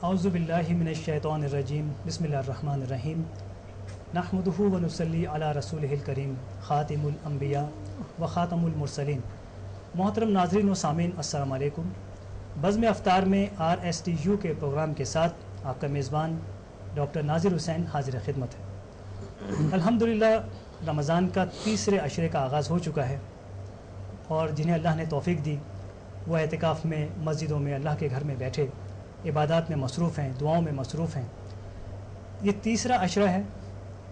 اعوذ باللہ من الشیطان الرجیم بسم اللہ الرحمن الرحیم نحمدہ ونصلی علی رسولہ الکریم خاتم الانبیاء و خاتم المرسلین۔ محترم ناظرین و سامعین السلام علیکم۔ بزم افطار میں RSTU کے پروگرام کے ساتھ آپ کا میزبان ڈاکٹر ناظر حسین حاضر خدمت ہے۔ الحمدللہ رمضان کا تیسرے عشرے کا آغاز ہو چکا ہے، اور جنہیں اللہ نے توفیق دی وہ اعتکاف میں، مسجدوں میں، اللہ کے گھر میں بیٹھے عبادات میں مصروف ہیں، دعاؤں میں مصروف ہیں۔ یہ تیسرا عشرہ ہے،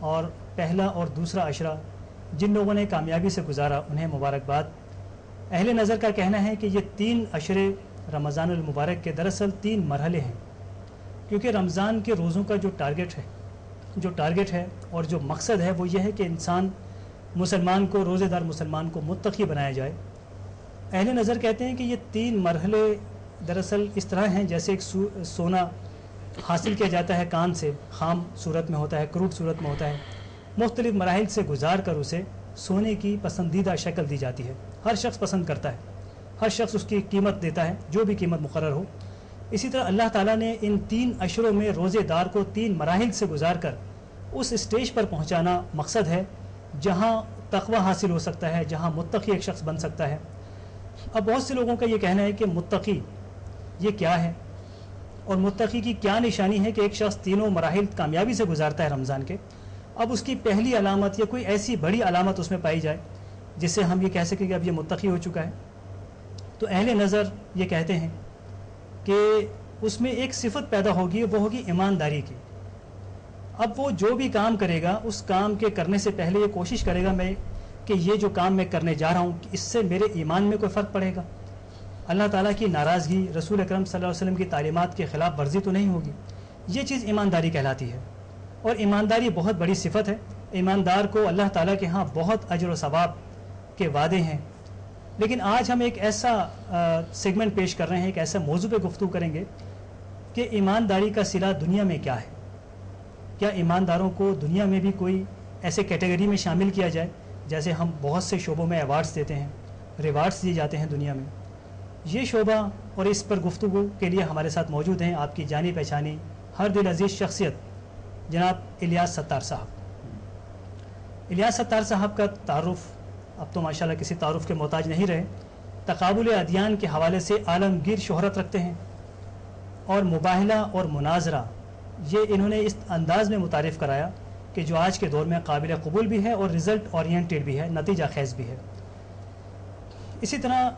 اور پہلا اور دوسرا عشرہ جن لوگوں نے کامیابی سے گزارا انہیں مبارکباد۔ اہل نظر کا کہنا ہے کہ یہ 3 عشرے رمضان المبارک کے دراصل 3 مرحلے ہیں، کیونکہ رمضان کے روزوں کا جو ٹارگٹ ہے اور جو مقصد ہے وہ یہ ہے کہ انسان مسلمان کو، روزے دار مسلمان کو متقی بنایا جائے۔ اہل نظر کہتے ہیں کہ یہ 3 مرحلے دراصل اس طرح ہیں جیسے ایک سونا حاصل کیا جاتا ہے کان سے، خام صورت میں ہوتا ہے، کروٹ صورت میں ہوتا ہے، مختلف مراحل سے گزار کر اسے سونے کی پسندیدہ شکل دی جاتی ہے۔ ہر شخص پسند کرتا ہے، ہر شخص اس کی قیمت دیتا ہے، جو بھی قیمت مقرر ہو۔ اسی طرح اللہ تعالیٰ نے ان 3 عشروں میں روزے دار کو 3 مراحل سے گزار کر اس اسٹیج پر پہنچانا مقصد ہے جہاں تقوی حاصل ہو سکتا ہے، جہاں متقی ایک شخص بن سکتا ہے۔ اب بہت سے لوگوں کا یہ کہنا ہے کہ متقی یہ کیا ہے، اور متقی کی کیا نشانی ہے کہ ایک شخص تینوں مراحل کامیابی سے گزارتا ہے رمضان کے۔ اب اس کی پہلی علامت یا کوئی ایسی بڑی علامت اس میں پائی جائے جس سے ہم یہ کہہ سکیں کہ اب یہ متقی ہو چکا ہے، تو اہل نظر یہ کہتے ہیں کہ اس میں ایک صفت پیدا ہوگی، وہ ہوگی ایمانداری کی۔ اب وہ جو بھی کام کرے گا اس کام کے کرنے سے پہلے یہ کوشش کرے گا میں کہ یہ جو کام میں کرنے جا رہا ہوں اس سے میرے ایمان میں کوئی فرق پڑے گا، اللہ تعالیٰ کی ناراضگی، رسول اکرم صلی اللہ علیہ وسلم کی تعلیمات کے خلاف ورزی تو نہیں ہوگی۔ یہ چیز ایمانداری کہلاتی ہے، اور ایمانداری بہت بڑی صفت ہے۔ ایماندار کو اللہ تعالیٰ کے ہاں بہت اجر و ثواب کے وعدے ہیں۔ لیکن آج ہم ایک ایسا سیگمنٹ پیش کر رہے ہیں، ایک ایسا موضوع پہ گفتگو کریں گے کہ ایمانداری کا صلہ دنیا میں کیا ہے۔ کیا ایمانداروں کو دنیا میں بھی کوئی ایسے کیٹیگری میں شامل کیا جائے جیسے ہم بہت سے شعبوں میں ایوارڈز دیتے ہیں، ریوارڈز دیے جاتے ہیں دنیا میں۔ یہ شعبہ اور اس پر گفتگو کے لیے ہمارے ساتھ موجود ہیں آپ کی جانی پہچانی ہر دل عزیز شخصیت جناب الیاس ستار صاحب۔ الیاس ستار صاحب کا تعارف اب تو ماشاءاللہ کسی تعارف کے محتاج نہیں رہے، تقابل ادیان کے حوالے سے عالمگیر شہرت رکھتے ہیں، اور مباہلہ اور مناظرہ یہ انہوں نے اس انداز میں متعارف کرایا کہ جو آج کے دور میں قابل قبول بھی ہے اور رزلٹ اورینٹیڈ بھی ہے، نتیجہ خیز بھی ہے۔ اسی طرح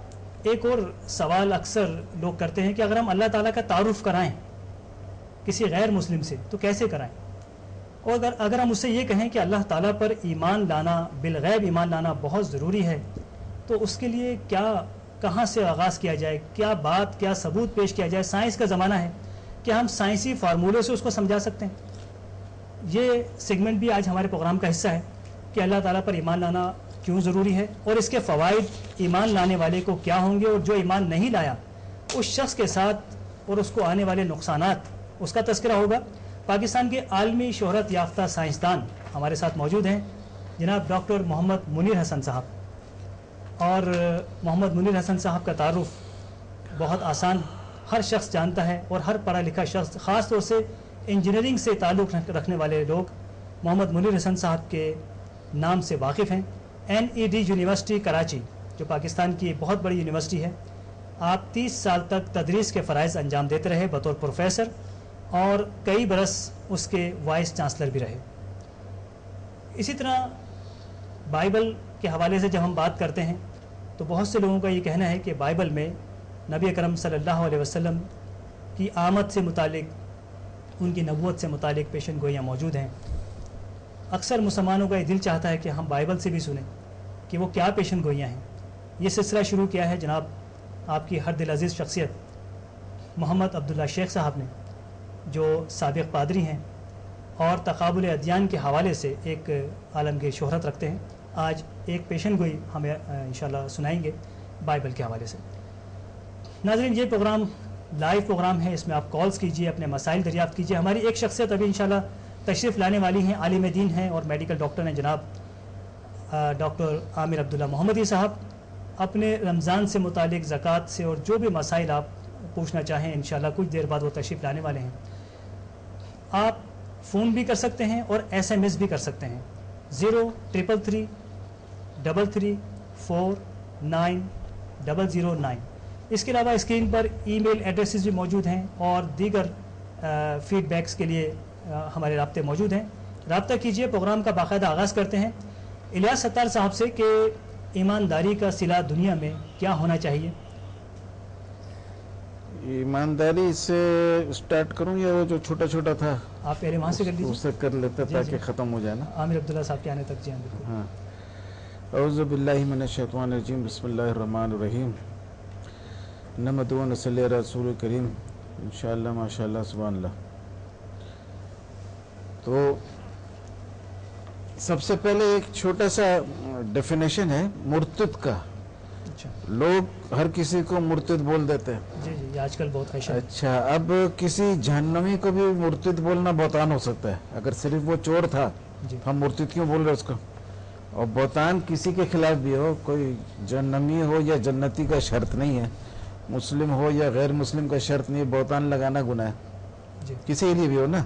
ایک اور سوال اکثر لوگ کرتے ہیں کہ اگر ہم اللہ تعالیٰ کا تعارف کرائیں کسی غیر مسلم سے تو کیسے کرائیں، اور اگر ہم اس سے یہ کہیں کہ اللہ تعالیٰ پر ایمان لانا، بالغیب ایمان لانا بہت ضروری ہے، تو اس کے لیے کہاں سے آغاز کیا جائے، کیا ثبوت پیش کیا جائے۔ سائنس کا زمانہ ہے کہ ہم سائنسی فارمولے سے اس کو سمجھا سکتے ہیں۔ یہ سیگمنٹ بھی آج ہمارے پروگرام کا حصہ ہے کہ اللہ تعالیٰ پر ایمان لانا کیوں ضروری ہے، اور اس کے فوائد ایمان لانے والے کو کیا ہوں گے، اور جو ایمان نہیں لایا اس شخص کے ساتھ اور اس کو آنے والے نقصانات اس کا تذکرہ ہوگا۔ پاکستان کے عالمی شہرت یافتہ سائنسدان ہمارے ساتھ موجود ہیں جناب ڈاکٹر محمد منیر حسن صاحب، اور محمد منیر حسن صاحب کا تعارف بہت آسان، ہر شخص جانتا ہے، اور ہر پڑھا لکھا شخص، خاص طور سے انجینئرنگ سے تعلق رکھنے والے لوگ محمد منیر حسن صاحب کے نام سے واقف ہیں۔ NED یونیورسٹی کراچی جو پاکستان کی بہت بڑی یونیورسٹی ہے، آپ 30 سال تک تدریس کے فرائض انجام دیتے رہے بطور پروفیسر، اور کئی برس اس کے وائس چانسلر بھی رہے۔ اسی طرح بائبل کے حوالے سے جب ہم بات کرتے ہیں تو بہت سے لوگوں کا یہ کہنا ہے کہ بائبل میں نبی اکرم صلی اللہ علیہ وسلم کی آمد سے متعلق، ان کی نبوت سے متعلق پیشن گوئیاں موجود ہیں۔ اکثر مسلمانوں کا یہ دل چاہتا ہے کہ ہم بائبل سے بھی سنیں کہ وہ کیا پیشن گوئیاں ہیں۔ یہ سلسلہ شروع کیا ہے جناب آپ کی ہر دل عزیز شخصیت محمد عبداللہ شیخ صاحب نے، جو سابق پادری ہیں اور تقابل ادیان کے حوالے سے ایک عالمگیر شہرت رکھتے ہیں۔ آج ایک پیشن گوئی ہمیں انشاءاللہ سنائیں گے بائبل کے حوالے سے۔ ناظرین، یہ پروگرام لائیو پروگرام ہے، اس میں آپ کالز کیجئے، اپنے مسائل دریافت کیجئے۔ ہماری ایک شخصیت ابھی انشاءاللہ تشریف لانے والی ہیں، عالم دین ہیں اور میڈیکل ڈاکٹر ہیں جناب ڈاکٹر عامر عبداللہ محمدی صاحب۔ اپنے رمضان سے متعلق، زکوٰۃ سے اور جو بھی مسائل آپ पूछना चाहें, इंशाल्लाह कुछ देर बाद वो तशरीफ़ लाने वाले हैं। आप फ़ोन भी कर सकते हैं और SMS भी कर सकते हैं 0333349009। इसके अलावा स्क्रीन पर ईमेल एड्रेसेस भी मौजूद हैं और दीगर फीडबैक्स के लिए हमारे राब्ते मौजूद हैं। राब्ता कीजिए। प्रोग्राम का बाकायदा आगाज़ करते हैं इलियास सत्तार साहब से कि ईमानदारी का सिला दुनिया में क्या होना चाहिए। ईमानदारी से स्टार्ट करूं या वो जो छोटा छोटा था आप पहले वहाँ से कर लीजिए, उससे कर लेते ताकि ख़त्म हो जाए ना। आमिर अब्दुल्ला साहब के आने तक। जी हाँ बिल्कुल। हाँ, औज़ु बिल्लाहि मिनश शैतानिर रजीम, बिस्मिल्लाहिर रहमानिर रहीम, नहमदु व नसल्ली अला रसूलिल करीम, इंशाअल्लाह माशाअल्लाह सुभानअल्लाह। तो सबसे पहले एक छोटा सा डेफिनेशन है मुर्तद का। अच्छा लोग हर किसी को मुर्तद बोल देते हैं। जी जी, ये आजकल बहुत फैशन है। अच्छा, अब किसी जहन्नमी को भी मुर्तद बोलना बहतान हो सकता है। अगर सिर्फ वो चोर था जी हम मुर्तद क्यों बोल रहे उसको। और बहतान किसी के खिलाफ भी हो, कोई जहन्नमी हो या जन्नती का शर्त नहीं है, मुस्लिम हो या गैर मुस्लिम का शर्त नहीं है, बहतान लगाना गुनाह है जी किसी के लिए भी हो ना।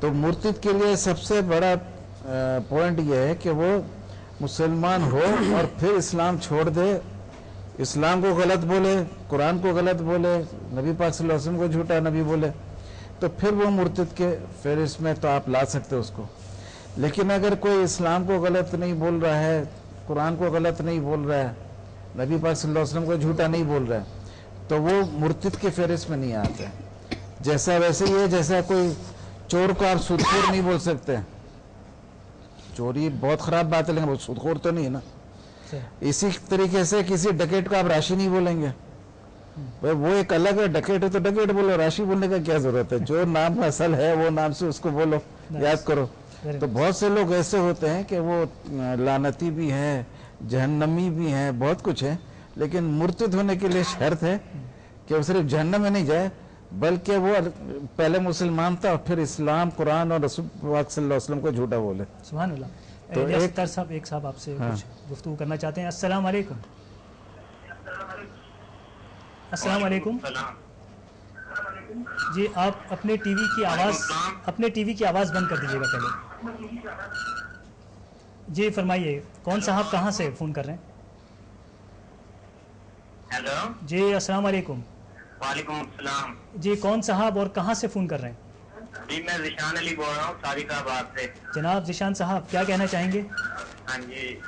तो मुर्तद के लिए सबसे बड़ा पॉइंट ये है कि वो मुसलमान हो और फिर इस्लाम छोड़ दे, इस्लाम को गलत बोले, कुरान को गलत बोले, नबी पाक सल्लल्लाहु अलैहि वसल्लम को झूठा नबी बोले, तो फिर वो मुर्तद के फहरिस्त में तो आप ला सकते हो उसको। लेकिन अगर कोई इस्लाम को गलत नहीं बोल रहा है, कुरान को गलत नहीं बोल रहा है, नबी पाक सल्लल्लाहु अलैहि वसल्लम को झूठा नहीं बोल रहा है, तो वो मुर्तद के फहरिस्त में नहीं आते। जैसा वैसे ही है, जैसा कोई चोर को आप सूदखोर नहीं बोल सकते। चोरी बहुत खराब बात है, लेकिन वो सूदखोर तो नहीं है ना। इसी तरीके से किसी डकैत को आप राशि नहीं बोलेंगे भाई, वो एक अलग है, डकैत है तो डकैत बोलो, राशि बोलने का क्या जरूरत है। जो नाम असल है वो नाम से उसको बोलो, याद करो। तो बहुत से लोग ऐसे होते हैं कि वो लानती भी हैं, जहन्नमी भी हैं, बहुत कुछ है, लेकिन मुर्तद होने के लिए शर्त है कि वो सिर्फ जहन्नम में नहीं जाए, बल्कि वो पहले मुसलमान था और फिर इस्लाम, कुरान और रसूल पाक सल्लल्लाहु अलैहि वसल्लम को झूठा बोले। सुभान अल्लाह। तो इलियास एक सत्तार साहब, एक साहब आपसे हाँ। कुछ गुफ्तगू करना चाहते हैं। अस्सलाम वालेकुम। अस्सलाम वालेकुम जी, आप अपने टीवी की आवाज़ बंद कर दीजिएगा पहले। जी फरमाइए, कौन साहब कहाँ से फ़ोन कर रहे हैं? हेलो जी अस्सलाम वालेकुम। वालेकुम अस्सलाम जी कौन साहब और कहाँ से फ़ोन कर रहे हैं? जी मैं जिशान अली बोल रहा हूँ सादिकाबाद से। जनाब जिशान साहब क्या कहना चाहेंगे? हाँ जी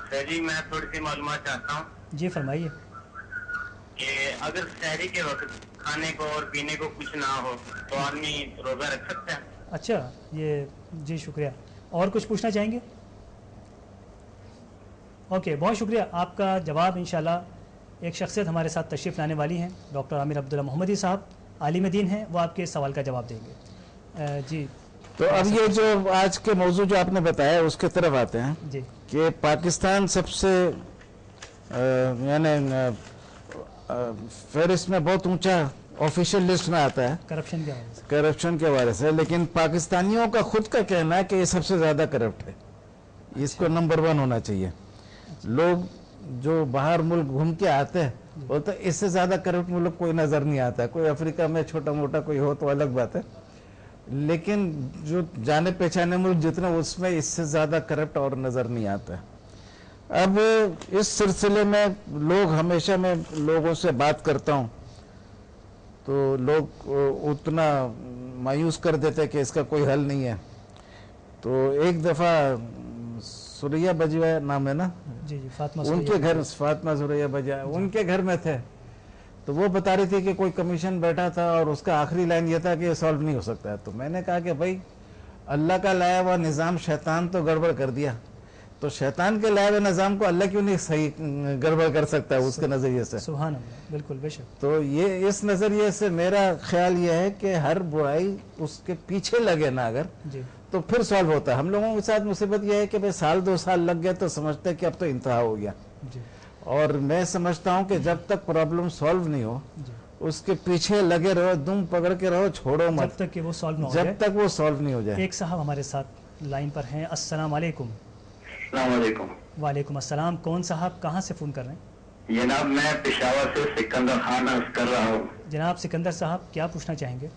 सर जी, मैं थोड़ी सी मालूमात चाहता हूँ जी फरमाइए। कि अगर शहरी के वक्त खाने को और पीने को कुछ ना हो तो आदमी रोजा रख सकता है? अच्छा ये, जी शुक्रिया। और कुछ पूछना चाहेंगे? ओके, बहुत शुक्रिया आपका जवाब। इंशाल्लाह एक शख्सियत हमारे साथ तशरीफ़ लाने वाली हैं, डॉक्टर आमिर अब्दुल्ला मोहम्मदी साहब, आलिम दीन हैं, वो आपके सवाल का जवाब देंगे। जी तो अब ये जो आज के मौजू जो आपने बताया उसके तरफ आते हैं जी कि पाकिस्तान सबसे यानी फहरिस्त में बहुत ऊंचा ऑफिशियल लिस्ट में आता है करप्शन के हवाले से। करप्शन के बारे से, लेकिन पाकिस्तानियों का खुद का कहना है कि ये सबसे ज़्यादा करप्ट है, इसको नंबर 1 होना चाहिए। लोग जो बाहर मुल्क घूम के आते हैं बोलते इससे ज़्यादा करप्ट मुल्क कोई नज़र नहीं आता है। कोई अफ्रीका में छोटा मोटा कोई हो तो अलग बात है, लेकिन जो जाने पहचाने मुल्क जितने उसमें इससे ज़्यादा करप्ट और नज़र नहीं आता है। अब इस सिलसिले में लोग हमेशा मैं लोगों से बात करता हूँ तो लोग उतना मायूस कर देते हैं कि इसका कोई हल नहीं है। तो एक दफ़ा सुरैया बजवा नाम है ना, जी जी फातिमा उनके घर, फातिमा सुरैया बजवा, उनके घर में थे, तो वो बता रही थी कि कोई कमीशन बैठा था और उसका आखिरी लाइन ये था कि ये सॉल्व नहीं हो सकता है। तो मैंने कहा कि भाई अल्लाह का लाया हुआ निज़ाम शैतान तो गड़बड़ कर दिया, तो शैतान के लाए हुए निज़ाम को अल्लाह क्यों नहीं सही गड़बड़ कर सकता है उसके नज़रिए से। सुभान अल्लाह, बिल्कुल बेशक। तो ये इस नज़रिए से मेरा ख्याल ये है कि हर बुराई उसके पीछे लगे ना अगर जी तो फिर सॉल्व होता है। हम लोगों के साथ मुसीबत यह है कि भाई साल 2 साल लग गए तो समझते हैं कि अब तो इंतहा हो गया, जी और मैं समझता हूँ कि जब तक प्रॉब्लम सॉल्व नहीं हो जी, उसके पीछे लगे रहो, दुम पकड़ के रहो, छोड़ो मत जब तक कि वो सॉल्व ना हो जब जाए। तक वो सॉल्व नहीं हो जाए। एक साहब हमारे साथ लाइन पर हैं। अस्सलाम वालेकुम। अस्सलाम वालेकुम। वालेकुम अस्सलाम। कौन साहब कहाँ से फ़ोन कर रहे हैं? जनाब मैं पेशावर से सिकंदर खान अर्ज कर रहा हूँ। जनाब सिकंदर साहब क्या पूछना चाहेंगे?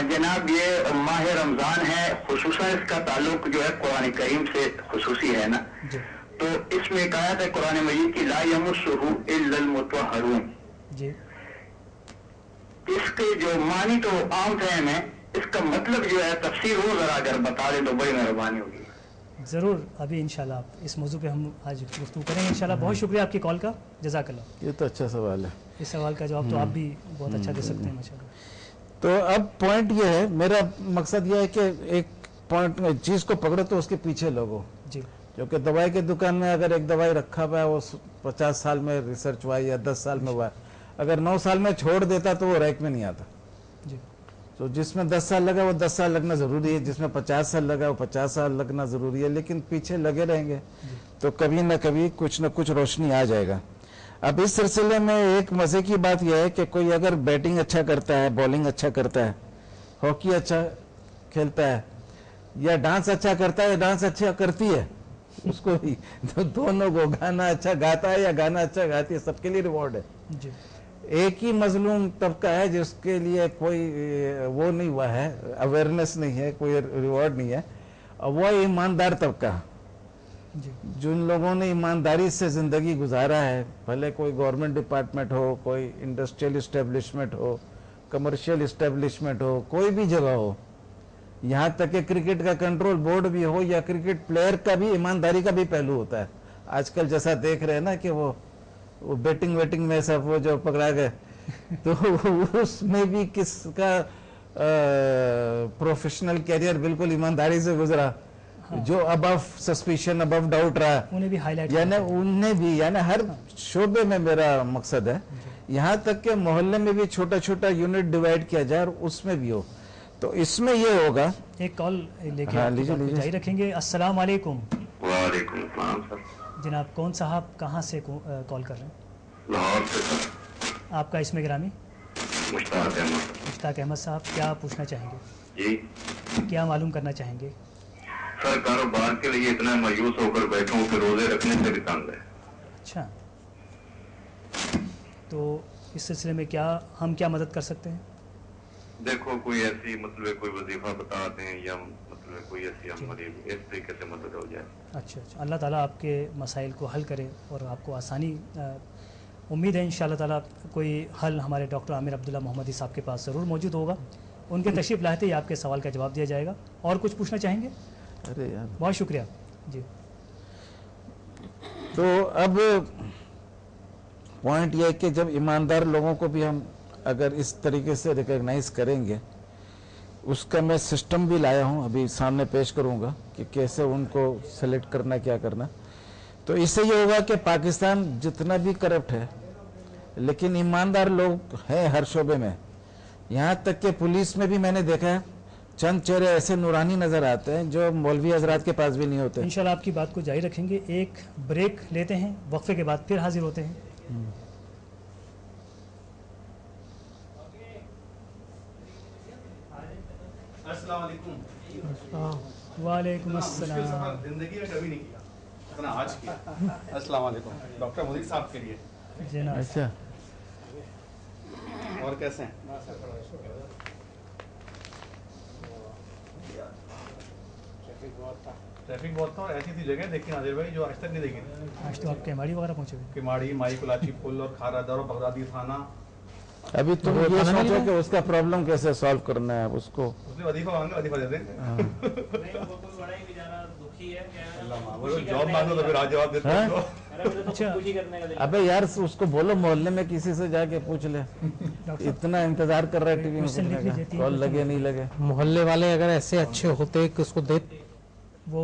जनाब ये माह रमजान है, खुसूसन इसका ताल्लुक जो है कुरान करीम से खुसूसी है ना, जी तो इसमें एक आयत है कुरान मजीद की ला यमुस्सुहु इल्लल मुतहहरून। जी इसके जो मानी तो आम फहम है, इसका मतलब जो है तफसीर हो जरा अगर बता दे तो बड़ी मेहरबानी होगी। ज़रूर, अभी इंशाल्लाह इस मौजू पे हम आज गुफ्तगू करेंगे इंशाल्लाह। बहुत शुक्रिया आपकी कॉल का, जज़ाकल्लाह। ये तो अच्छा सवाल है। इस सवाल का जवाब तो आप भी बहुत अच्छा दे सकते हैं माशाल्लाह। तो अब पॉइंट ये है, मेरा मकसद ये है कि एक पॉइंट में चीज को पकड़ो तो उसके पीछे लोगो। जी क्योंकि दवाई की दुकान में अगर एक दवाई रखा हुआ है वो 50 साल में रिसर्च हुआ या 10 साल में हुआ है, अगर 9 साल में छोड़ देता तो वो रैक में नहीं आता। जी तो जिसमें 10 साल लगा वो 10 साल लगना जरूरी है, जिसमें 50 साल लगा वो 50 साल लगना जरूरी है, लेकिन पीछे लगे रहेंगे तो कभी न कभी कुछ न कुछ रोशनी आ जाएगा। अब इस सिलसिले में एक मजे की बात यह है कि कोई अगर बैटिंग अच्छा करता है, बॉलिंग अच्छा करता है, हॉकी अच्छा खेलता है या डांस अच्छा करता है या डांस अच्छा करती है, उसको ही तो दोनों को गाना अच्छा गाता है या गाना अच्छा गाती है, सबके लिए रिवॉर्ड है। जी एक ही मजलूम तबका है जिसके लिए कोई वो नहीं हुआ है, अवेयरनेस नहीं है, कोई रिवॉर्ड नहीं है, और वो ईमानदार तबका। जी जिन लोगों ने ईमानदारी से जिंदगी गुजारा है, भले कोई गवर्नमेंट डिपार्टमेंट हो, कोई इंडस्ट्रियल इस्टेब्लिशमेंट हो, कमर्शियल इस्टेब्लिशमेंट हो, कोई भी जगह हो, यहाँ तक कि क्रिकेट का कंट्रोल बोर्ड भी हो या क्रिकेट प्लेयर का भी ईमानदारी का भी पहलू होता है। आजकल जैसा देख रहे हैं ना कि वो बैटिंग वेटिंग में सब वो जो पकड़ा गए तो उसमें भी किसका प्रोफेशनल कैरियर बिल्कुल ईमानदारी से गुजरा, जो अबव सस्पिशन अबव डाउट रहा, उन्हें भी हाईलाइट यानी हर शोबे में मेरा मकसद है, यहाँ तक के मोहल्ले में भी छोटा छोटा यूनिट डिवाइड किया जाए और उसमें भी हो। तो इसमें ये होगा। एक कॉल लेके हाँ, आपकी लीजिए, बात को लीजिए। जारी रखेंगे। अस्सलाम वालेकुम वालेकुम सलाम सर। जनाब, कौन साहब कहाँ से कॉल कर रहे हैं? लाहौर से सर। आपका इसमें गिरामी? मुश्ताक अहमद। मुश्ताक अहमद साहब, क्या पूछना चाहेंगे, जी क्या मालूम करना चाहेंगे? सर, कारोबार के लिए इतना मायूस होकर बैठा हूँ कि रोजे रखने से भी तंग है। अच्छा, तो इस सिलसिले में क्या हम क्या मदद कर सकते हैं? देखो कोई ऐसी मतलब कोई वजीफा बता दें या मतलब कोई ऐसी हमारी इस तरीके से मदद हो जाए। अच्छा अच्छा, अल्लाह ताला आपके मसाइल को हल करे और आपको आसानी उम्मीद है इंशाअल्लाह ताला कोई हल हमारे डॉक्टर आमिर अब्दुल्ला मोहम्मदी साहब के पास ज़रूर मौजूद होगा। उनके तशरीफ़ लाते ही आपके सवाल का जवाब दिया जाएगा। और कुछ पूछना चाहेंगे? अरे यार, बहुत शुक्रिया जी। तो अब पॉइंट यह है कि जब ईमानदार लोगों को भी हम अगर इस तरीके से रिकॉग्नाइज करेंगे, उसका मैं सिस्टम भी लाया हूं, अभी सामने पेश करूंगा कि कैसे उनको सेलेक्ट करना, क्या करना। तो इससे ये होगा कि पाकिस्तान जितना भी करप्ट है लेकिन ईमानदार लोग हैं हर शोबे में, यहाँ तक कि पुलिस में भी मैंने देखा है चंद चेहरे ऐसे नूरानी नजर आते हैं जो मौलवी हजरात के पास भी नहीं होते। इंशाल्लाह आपकी बात को जारी रखेंगे। एक ब्रेक लेते हैं, वक्फे के बाद फिर हाजिर होते हैं। अस्सलाम वालेकुम। वालेकुम मुश्किल अस्सलाम। सफर जिंदगी में कभी नहीं किया, इतना आज किया। अस्सलाम वालेकुम डॉक्टर मोदी साहब के लिए। जनाब, अच्छा, और कैसे हैं? ट्रैफिक बहुत था और ऐसी थी जगह देखी नादिर भाई जो आज तक नहीं देखी थी। आज तो आप केमाड़ी वगैरह पहुँचे हुए? किमाड़ी, माई कुलाची पुल और खारादर और बगदादी थाना। अभी तुम ये सोचो कि उसका प्रॉब्लम कैसे सॉल्व करना है, उसको उसने वजीफा मांगा, वजीफा दे देंगे। अल्लाह माँ, वो जॉब मांगो तो फिर आज जवाब देते हाँ? हो। अच्छा, अबे यार उसको बोलो मोहल्ले में किसी से जाके पूछ ले, इतना इंतजार कर रहा है टीवी में क्वेश्चन लिख पूछने लीजिए, का, 3 कॉल क्वेश्चन लगे नहीं लगे। मोहल्ले वाले अगर ऐसे अच्छे होते कि उसको दे वो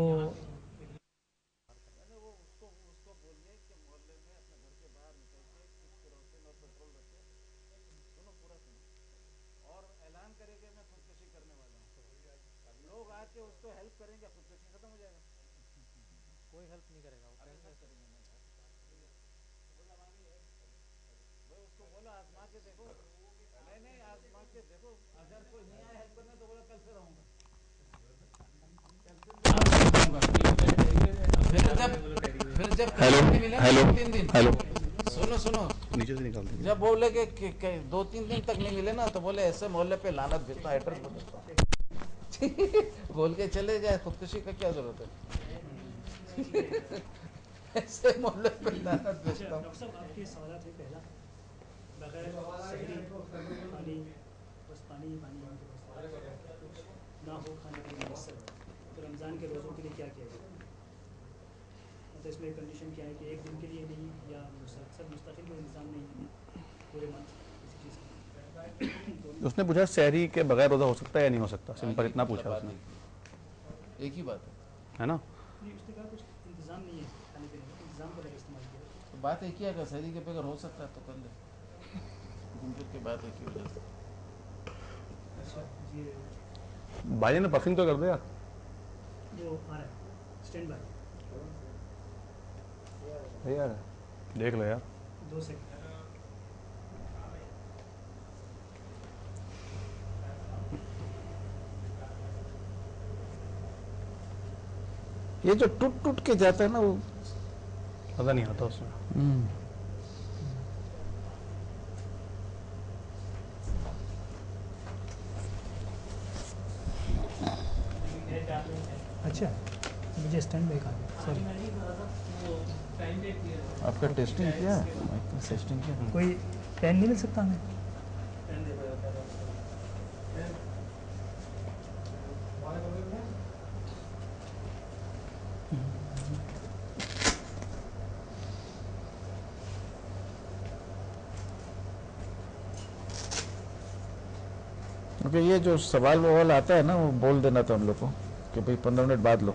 कोई हेल्प नहीं करेगा, वो कैसे उसको बोला आजमा के देखो, नहीं आजमा के देखो, अगर कोई नहीं आया हेल्प करने तो बोला कल से रहूंगा। फिर जब हेलो, हेलो, हेलो। सुनो नीचे से निकाल दीजिए। जब बोले कि 2-3 दिन तक नहीं मिले ना तो बोले ऐसे मोहल्ले पे लानत भेजता है, एड्रेस बदलता हूं। बोल के चले जाए, खुदकुशी का क्या जरूरत है। ऐसे मोहल्ले पे लानत भेजता हूं। डॉक्टर साहब आपके सवाल थे पहला बगैर सहरी पानी, बस पानी ही पानी ना हो खाने के लिए मकसद, तो रमज़ान के रोज़ों के लिए क्या किया जाए? मतलब इसमें कंडीशन क्या है कि एक दिन के लिए नहीं या मुसलसल मुस्तकिल कोई इंतज़ाम नहीं है पूरे मंथ किसी चीज़ का? उसने पूछा सहरी के बगैर रोजा हो सकता है या नहीं हो सकता, सिंपल इतना पूछा उसने, एक ही बात है ना। नहीं, उसने कहा कुछ इंतज़ाम नहीं है खाने पीने का, इंतज़ाम का लगा इस्तेमाल किया। तो बात एक ही है, अगर शहरी के बगैर हो सकता है तो कर ले, घूम फिर के बात एक ही हो जाती है। अच्छा जी, भाई ने पसंद तो कर दो यार। वो आ रहा है स्टैंड बाय, यार देख लो यार। 2 सेकंड। ये जो टूट टूट के जाता है ना वो मजा नहीं आता उसमें। अच्छा मुझे स्टैंड बाय कहा, सॉरी। आपका टेस्टिंग किया है, टेस्टिंग किया है? कोई पेन नहीं मिल सकता हमें? क्योंकि ये जो सवाल ववाल आता है ना वो बोल देना था हम लोग को कि भाई 15 मिनट बाद लो,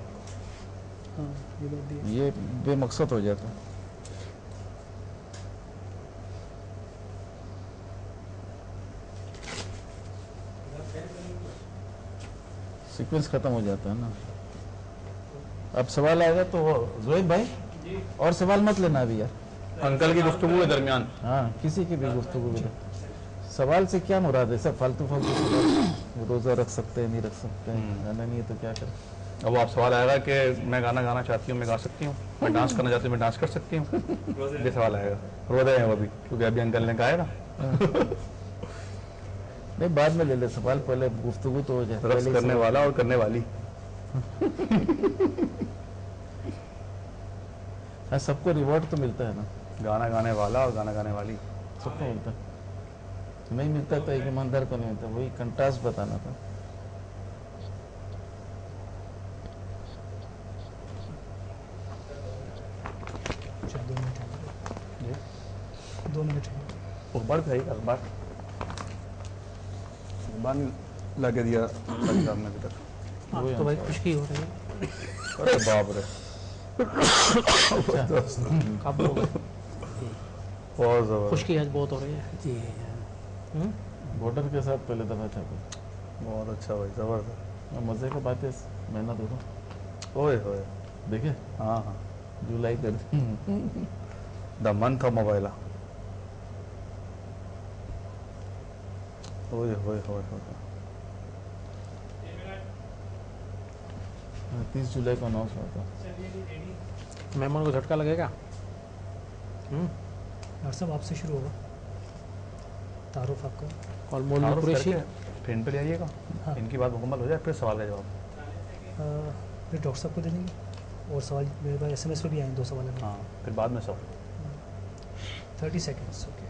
हाँ ये बात भी है। ये बेमकसद हो जाता है। सीक्वेंस खत्म हो जाता है ना। अब सवाल आएगा तो वो जोहिब भाई और सवाल मत लेना अभी यार। अंकल की गुफ्तगू के दरमियान हाँ किसी की भी गुफ्तगू में सवाल से क्या मुराद है, सब फालतू फालतू सवाल। रोजा रख सकते हैं नहीं रख सकते हैं, गाना नहीं है तो क्या करें। अब आप सवाल आएगा कि मैं गाना गाना चाहती हूँ, मैं गा सकती हूँ, मैं डांस करना चाहती हूँ, मैं डांस कर सकती हूँ, ये सवाल आएगा। रोजा है वो भी, क्योंकि अभी अंकल ने गाया ना। नहीं बाद में ले ले सवाल, पहले गुफ्तगू तो हो जाए। रक्स पहले ही करने सवाल। वाला और करने वाली। हाँ सबको रिवॉर्ड तो मिलता है ना, गाना गाने वाला और गाना गाने वाली। सबको मिलता है। नहीं मिलता तो एक ईमानदार को नहीं मिलता, वही कंट्रास्ट बताना था। अच्छा 2 मिनट है, जी 2 मिनट है। अखबार पे है अखबार लगे दिया साहब ने अभी तक। आप तो भाई खुशकी हो रही है, अरे बाप रे, कब हो गए? बहुत जबरदस्त, खुशकी आज बहुत हो रही है जी। बॉर्डर के साथ पहले दफा था कुछ बहुत अच्छा भाई, जबरदस्त। मजे का बात है, मेहनत हो ओए होए, देखे हाँ हाँ, जुलाई कर द मंथ ऑफ मोबाइल। ओए होए होए होए, 30 जुलाई को अनाउंस हुआ था। मेहमान को झटका लगेगा। डॉक्टर साहब आपसे शुरू होगा तारुफ आपका। और मोल कुरैशी ट्रेन पे ले आइएगा, हाँ। इनकी बात मुकम्मल हो जाए फिर सवाल का जवाब। फिर डॉक्टर साहब को दे देंगे, और सवाल मेरे पास SMS पे भी आए 2 सवाल हैं। हाँ फिर बाद में सवाल। 30 सेकेंड्स ओके।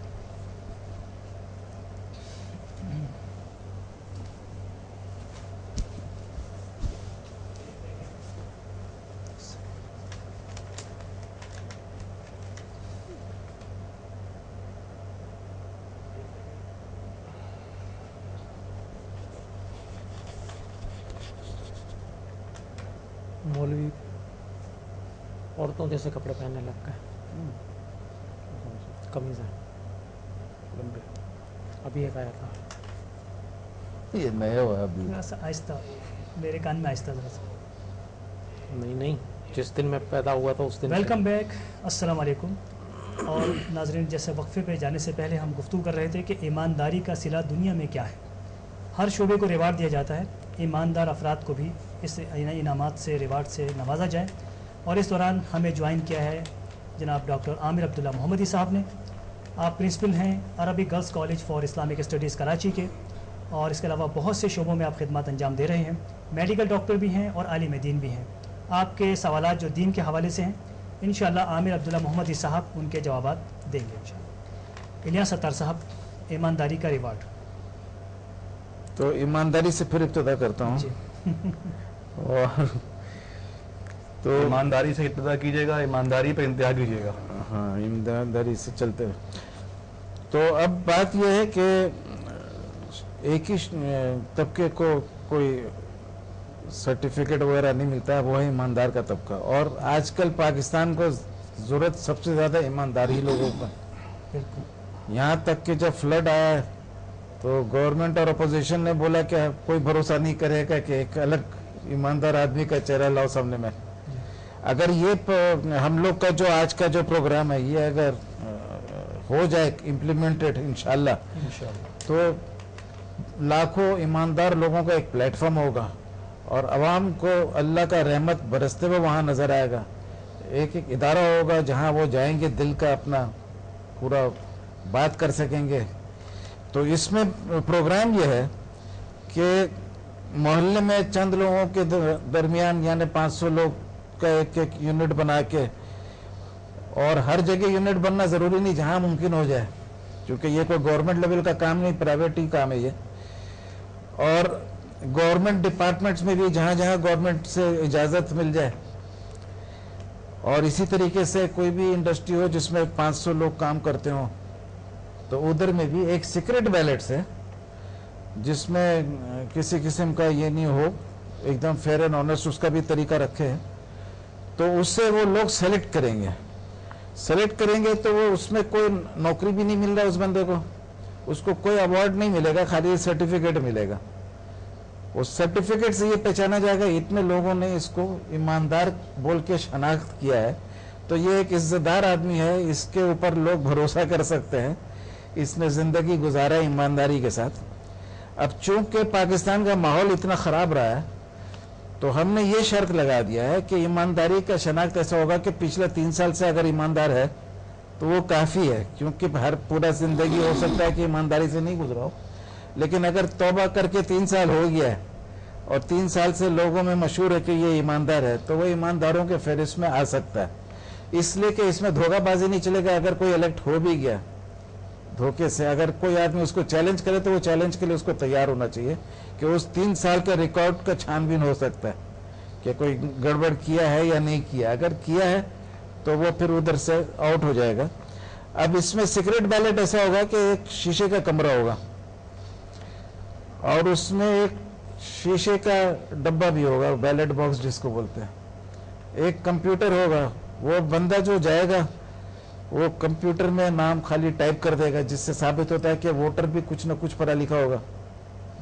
मौलवी औरतों जैसे कपड़े पहनने लग गए, कमीज़ है। अभी एक आया था, ये नया हुआ अभी। थोड़ा सा आहिस्ता, मेरे कान में आहिस्ता ज़रा सा। नहीं नहीं, जिस दिन मैं पैदा हुआ था उस दिन। वेलकम बैक, अस्सलाम वालेकुम। और नाजरीन, जैसे वक्फे पे जाने से पहले हम गुफ्तगू कर रहे थे कि ईमानदारी का सिला दुनिया में क्या है। हर शोबे को रिवार्ड दिया जाता है, ईमानदार अफराद को भी इस इनामात से रिवार्ड से नवाजा जाए। और इस दौरान हमें ज्वाइन किया है जनाब डॉक्टर आमिर अब्दुल्ला मोहम्मदी साहब ने, آپ پرنسپل ہیں Arabic girls college for Islamic studies Karachi کے، اور اس کے علاوہ بہت سے شعبوں میں آپ خدمات انجام دے رہے ہیں، میڈیکل ڈاکٹر بھی ہیں اور عالم دین بھی ہیں۔ آپ کے سوالات جو دین کے حوالے سے ہیں انشاءاللہ عامر عبداللہ محمدی صاحب ان کے جوابات دیں گے انشاءاللہ۔ الیاس ستار صاحب، ایمانداری کا ریوارڈ۔ تو ایمانداری سے پھر ابتدا کرتا ہوں جی اور تو ایمانداری سے ابتدا کیجیے گا، ایمانداری پہ انتہا کیجیے گا۔ ہاں ایمانداری سے چلتے ہوئے تو اب بات یہ ہے کہ ایک ہی طبقے کو کوئی سرٹیفکیٹ وغیرہ نہیں ملتا ہے، وہ ہے ایماندار کا طبقہ، اور آج کل پاکستان کو ضرورت سب سے زیادہ ایمانداری لوگوں کا۔ بالکل یہاں تک کہ جب فلڈ آیا ہے تو گورنمنٹ اور اپوزیشن نے بولا کہ کوئی بھروسہ نہیں کرے گا کہ ایک الگ ایماندار آدمی کا چہرہ لاؤ سامنے میں۔ اگر یہ ہم لوگ کا جو آج کا جو پروگرام ہے یہ اگر ہو جائے امپلیمنٹڈ انشاءاللہ تو لاکھوں ایماندار لوگوں کا ایک پلیٹ فارم ہوگا اور عوام کو اللہ کا رحمت برستے ہوئے وہاں نظر آئے گا۔ ایک ایک ادارہ ہوگا جہاں وہ جائیں گے، دل کا اپنا پورا بات کر سکیں گے۔ تو اس میں پروگرام یہ ہے کہ محلے میں چند لوگوں کے درمیان یعنی 500 لوگ کا ایک ایک یونٹ بنا کے، اور ہر جگہ یونٹ بننا ضروری نہیں، جہاں ممکن ہو جائے، کیونکہ یہ کوئی گورنمنٹ لیول کا کام نہیں، پرائیویٹ ہی کام ہے یہ۔ اور گورنمنٹ ڈپارٹمنٹس میں بھی جہاں جہاں گورنمنٹ سے اجازت مل جائے، اور اسی طریقے سے کوئی بھی انڈسٹری ہو جس میں 500 لوگ کام کرتے ہوں تو ادھر میں بھی ایک سیکرٹ بیلٹس ہے جس میں کسی قسم کا یہ نہیں ہو، ایک دم فیئر اینڈ آنیسٹ اس کا بھی طریقہ رکھے، تو اس سے وہ لوگ سلیکٹ کریں گے تو وہ اس میں کوئی نوکری بھی نہیں مل رہا اس بندے کو، اس کو کوئی ایوارڈ نہیں ملے گا، خالی سرٹیفکیٹ ملے گا۔ اس سرٹیفکیٹ سے یہ پہچانا جائے گا اتنے لوگوں نے اس کو ایماندار بول کے شناخت کیا ہے، تو یہ ایک عزت دار آدمی ہے، اس کے اوپر لوگ بھروسہ کر سکتے ہیں، اس نے زندگی گزارا ایمانداری کے ساتھ۔ اب چونکہ پاکستان کا ماحول اتنا خراب رہا ہے تو ہم نے یہ شرط لگا دیا ہے کہ ایمانداری کا شناخت ایسا ہوگا کہ پچھلے 3 سال سے اگر ایماندار ہے تو وہ کافی ہے، کیونکہ ہر پورا زندگی ہو سکتا ہے کہ ایمانداری سے نہیں گزرا ہو، لیکن اگر توبہ کر کے 3 سال ہو گیا ہے اور 3 سال سے لوگوں میں مشہور ہے کہ یہ ایماندار ہے تو وہ ایمانداروں کے فہرست میں آ سکتا ہے، اس لیے کہ اس میں دھوکہ بازی نہیں چلے گا۔ اگر کوئی الیکٹ ہو بھی گیا دھوکے سے، اگر کوئی آدمی اس کو چیلنج کرے تو وہ چیلنج کے لیے اس کو تیار ہونا چاہیے کہ اس 3 سال کے ریکارڈ کا چھان بین ہو سکتا ہے کہ کوئی گڑبڑ کیا ہے یا نہیں کیا، اگر کیا ہے تو وہ پھر ادھر سے آؤٹ ہو جائے گا۔ اب اس میں سیکرٹ بیلٹ ایسا ہوگا کہ ایک شیشے کا کمرہ ہوگا اور اس میں ایک شیشے کا ڈبہ بھی ہوگا، بیلٹ باکس جس کو بولتے ہیں، ایک کمپیوٹر ہوگا، وہ بندہ جو جائے گا وہ کمپیوٹر میں نام خالی ٹائپ کر دے گا، جس سے ثابت ہوتا ہے کہ ووٹر بھی کچھ نہ کچھ پڑھا لکھا ہوگا،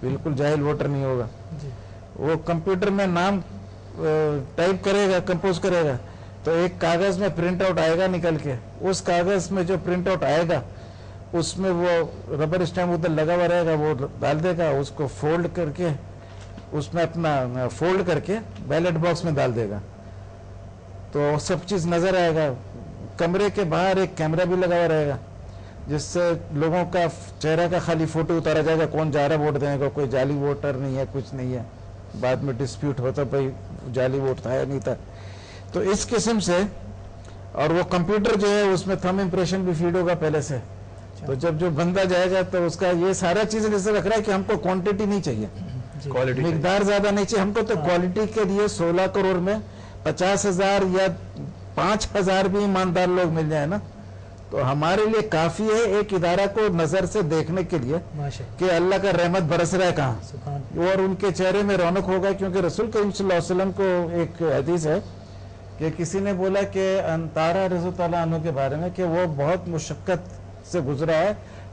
بالکل جاہل ووٹر نہیں ہوگا۔ وہ کمپیوٹر میں نام ٹائپ کرے گا، کمپوز کرے گا، تو ایک کاغذ میں پرنٹ آؤٹ آئے گا نکل کے، اس کاغذ میں جو پرنٹ آؤٹ آئے گا اس میں وہ ربر اسٹیمپ ادھر لگا ہوا رہے گا، وہ ڈال دے گا، اس کو فولڈ کر کے اس میں اپنا فولڈ کر کے بیلٹ باکس میں ڈال دے گا، تو سب چیز نظر آئے گا۔ کمرے کے باہر ایک کیمرہ بھی لگا ہوا رہے گا جس سے لوگوں کا چہرہ کا خالی فوٹو اتارا جائے گا، کون جا رہا ووٹ دینے کا، کوئی جعلی ووٹر نہیں ہے، کچھ نہیں ہے، بعد میں ڈسپیوٹ ہوتا بھائی جعلی ووٹ تھا یا نہیں تھا۔ تو اس قسم سے، اور وہ کمپیوٹر جو ہے اس میں تھم امپریشن بھی فیڈ ہوگا پہلے سے، تو جب جو بندہ جائے گا تو اس کا یہ سارا چیزیں جیسے رکھ رہا ہے کہ ہم کو کوانٹٹی نہیں چاہیے، مقدار زیادہ نہیں چاہیے ہم کو، تو کوالٹی کے لیے 16 کروڑ میں 50,000 یا 5,000 بھی ایماندار لوگ مل جائیں نا تو ہمارے لیے کافی ہے، ایک ادارہ کو نظر سے دیکھنے کے لیے کہ اللہ کا رحمت برس رہا ہے کہاں، اور ان کے چہرے میں رونق ہوگا۔ کیونکہ رسول کریم صلی اللہ علیہ وسلم کو ایک حدیث ہے کہ کسی نے بولا کہ انطارہ رضی اللہ عنہ کے بارے میں کہ وہ بہت مشقت سے گزرا ہے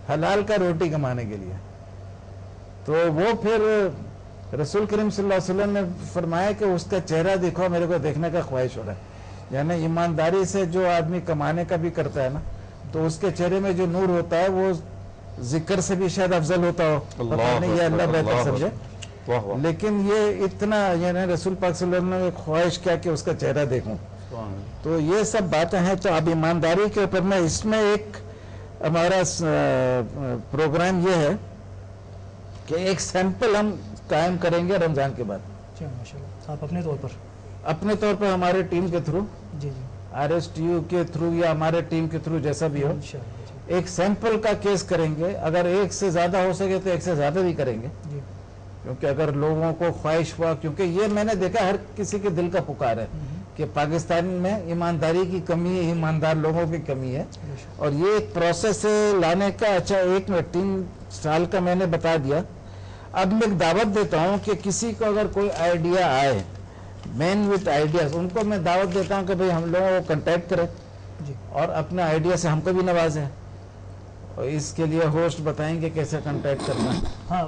حلال کا روٹی کمانے کے لیے، تو وہ پھر رسول کریم صلی اللہ علیہ وسلم نے فرمایا کہ اس کا چہرہ دیکھو، میرے کو دیکھنے کا خواہش ہو رہا ہے۔ یعنی ایمانداری سے جو آدمی کمانے کا بھی کرتا ہے نا تو اس کے چہرے میں جو نور ہوتا ہے وہ ذکر سے بھی شاید افضل ہوتا ہو، پتہ نہیں، یہ اللہ بہتر سمجھے، لیکن یہ اتنا یعنی رسول پاک صلی اللہ علیہ وسلم نے خواہش کیا کہ اس کا چہرہ دیکھوں۔ تو یہ سب باتیں ہیں۔ تو اب ایمانداری کے اوپر میں اس میں ایک हमारा प्रोग्राम ये है कि एक सैंपल हम कायम करेंगे रमज़ान के बाद, अच्छा माशाल्लाह। आप अपने तौर पर? अपने तौर पर हमारे टीम के थ्रू, जी जी, RSTU के थ्रू या हमारे टीम के थ्रू जैसा भी हो, इंशाल्लाह जी एक सैंपल का केस करेंगे। अगर एक से ज़्यादा हो सके तो एक से ज़्यादा भी करेंगे, जी। क्योंकि अगर लोगों को ख्वाहिश हुआ, क्योंकि ये मैंने देखा हर किसी के दिल का पुकार है कि पाकिस्तान में ईमानदारी की कमी है, ईमानदार लोगों की कमी है, और ये एक प्रोसेस है लाने का। अच्छा, 3 साल का मैंने बता दिया। अब मैं एक दावत देता हूँ कि किसी को अगर कोई आइडिया आए, मैन विथ आइडियाज, उनको मैं दावत देता हूँ कि भाई हम लोगों को कांटेक्ट करें जी। और अपने आइडिया से हमको भी नवाजें। और इसके लिए होस्ट बताएंगे कैसे कांटेक्ट करना है। हाँ,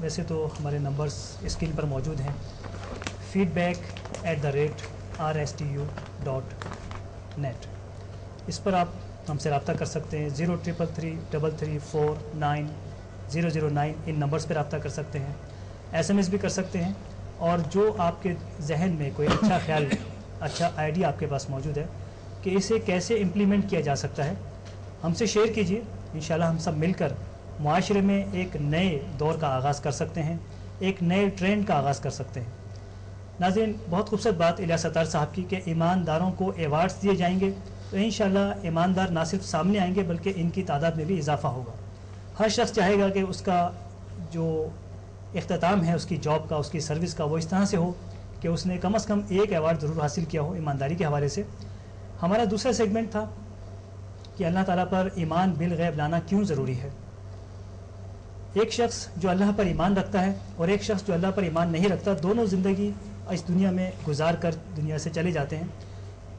वैसे तो हमारे नंबर्स स्क्रीन पर मौजूद हैं। feedback@rstu.net, इस पर आप हमसे रब्ता कर सकते हैं। 0333349009 इन नंबर्स पर रब्ता कर सकते हैं। SMS भी कर सकते हैं। और जो आपके जहन में कोई अच्छा ख्याल, अच्छा आइडिया आपके पास मौजूद है कि इसे कैसे इम्प्लीमेंट किया जा सकता है, हमसे शेयर कीजिए। इंशाल्लाह हम सब मिलकर मुआशरे में एक नए दौर का आगाज़ कर सकते हैं, एक नए ट्रेंड का आगाज़ कर सकते हैं। नाज़रीन, बहुत खूबसूरत बात इलियास अत्तार साहब की कि ईमानदारों को एवार्ड्स दिए जाएंगे तो इंशाल्लाह ईमानदार ना सिर्फ सामने आएंगे बल्कि इनकी तादाद में भी इजाफा होगा। हर शख्स चाहेगा कि उसका जो इख्तिताम है उसकी जॉब का, उसकी सर्विस का, वो इस तरह से हो कि उसने कम से कम एक अवार्ड ज़रूर हासिल किया हो ईमानदारी के हवाले से। हमारा दूसरा सेगमेंट था कि अल्लाह ताला पर ईमान बिल गैब लाना क्यों ज़रूरी है। एक शख्स जो अल्लाह पर ईमान रखता है और एक शख्स जो अल्लाह पर ईमान नहीं रखता, दोनों ज़िंदगी इस दुनिया में गुजार कर दुनिया से चले जाते हैं।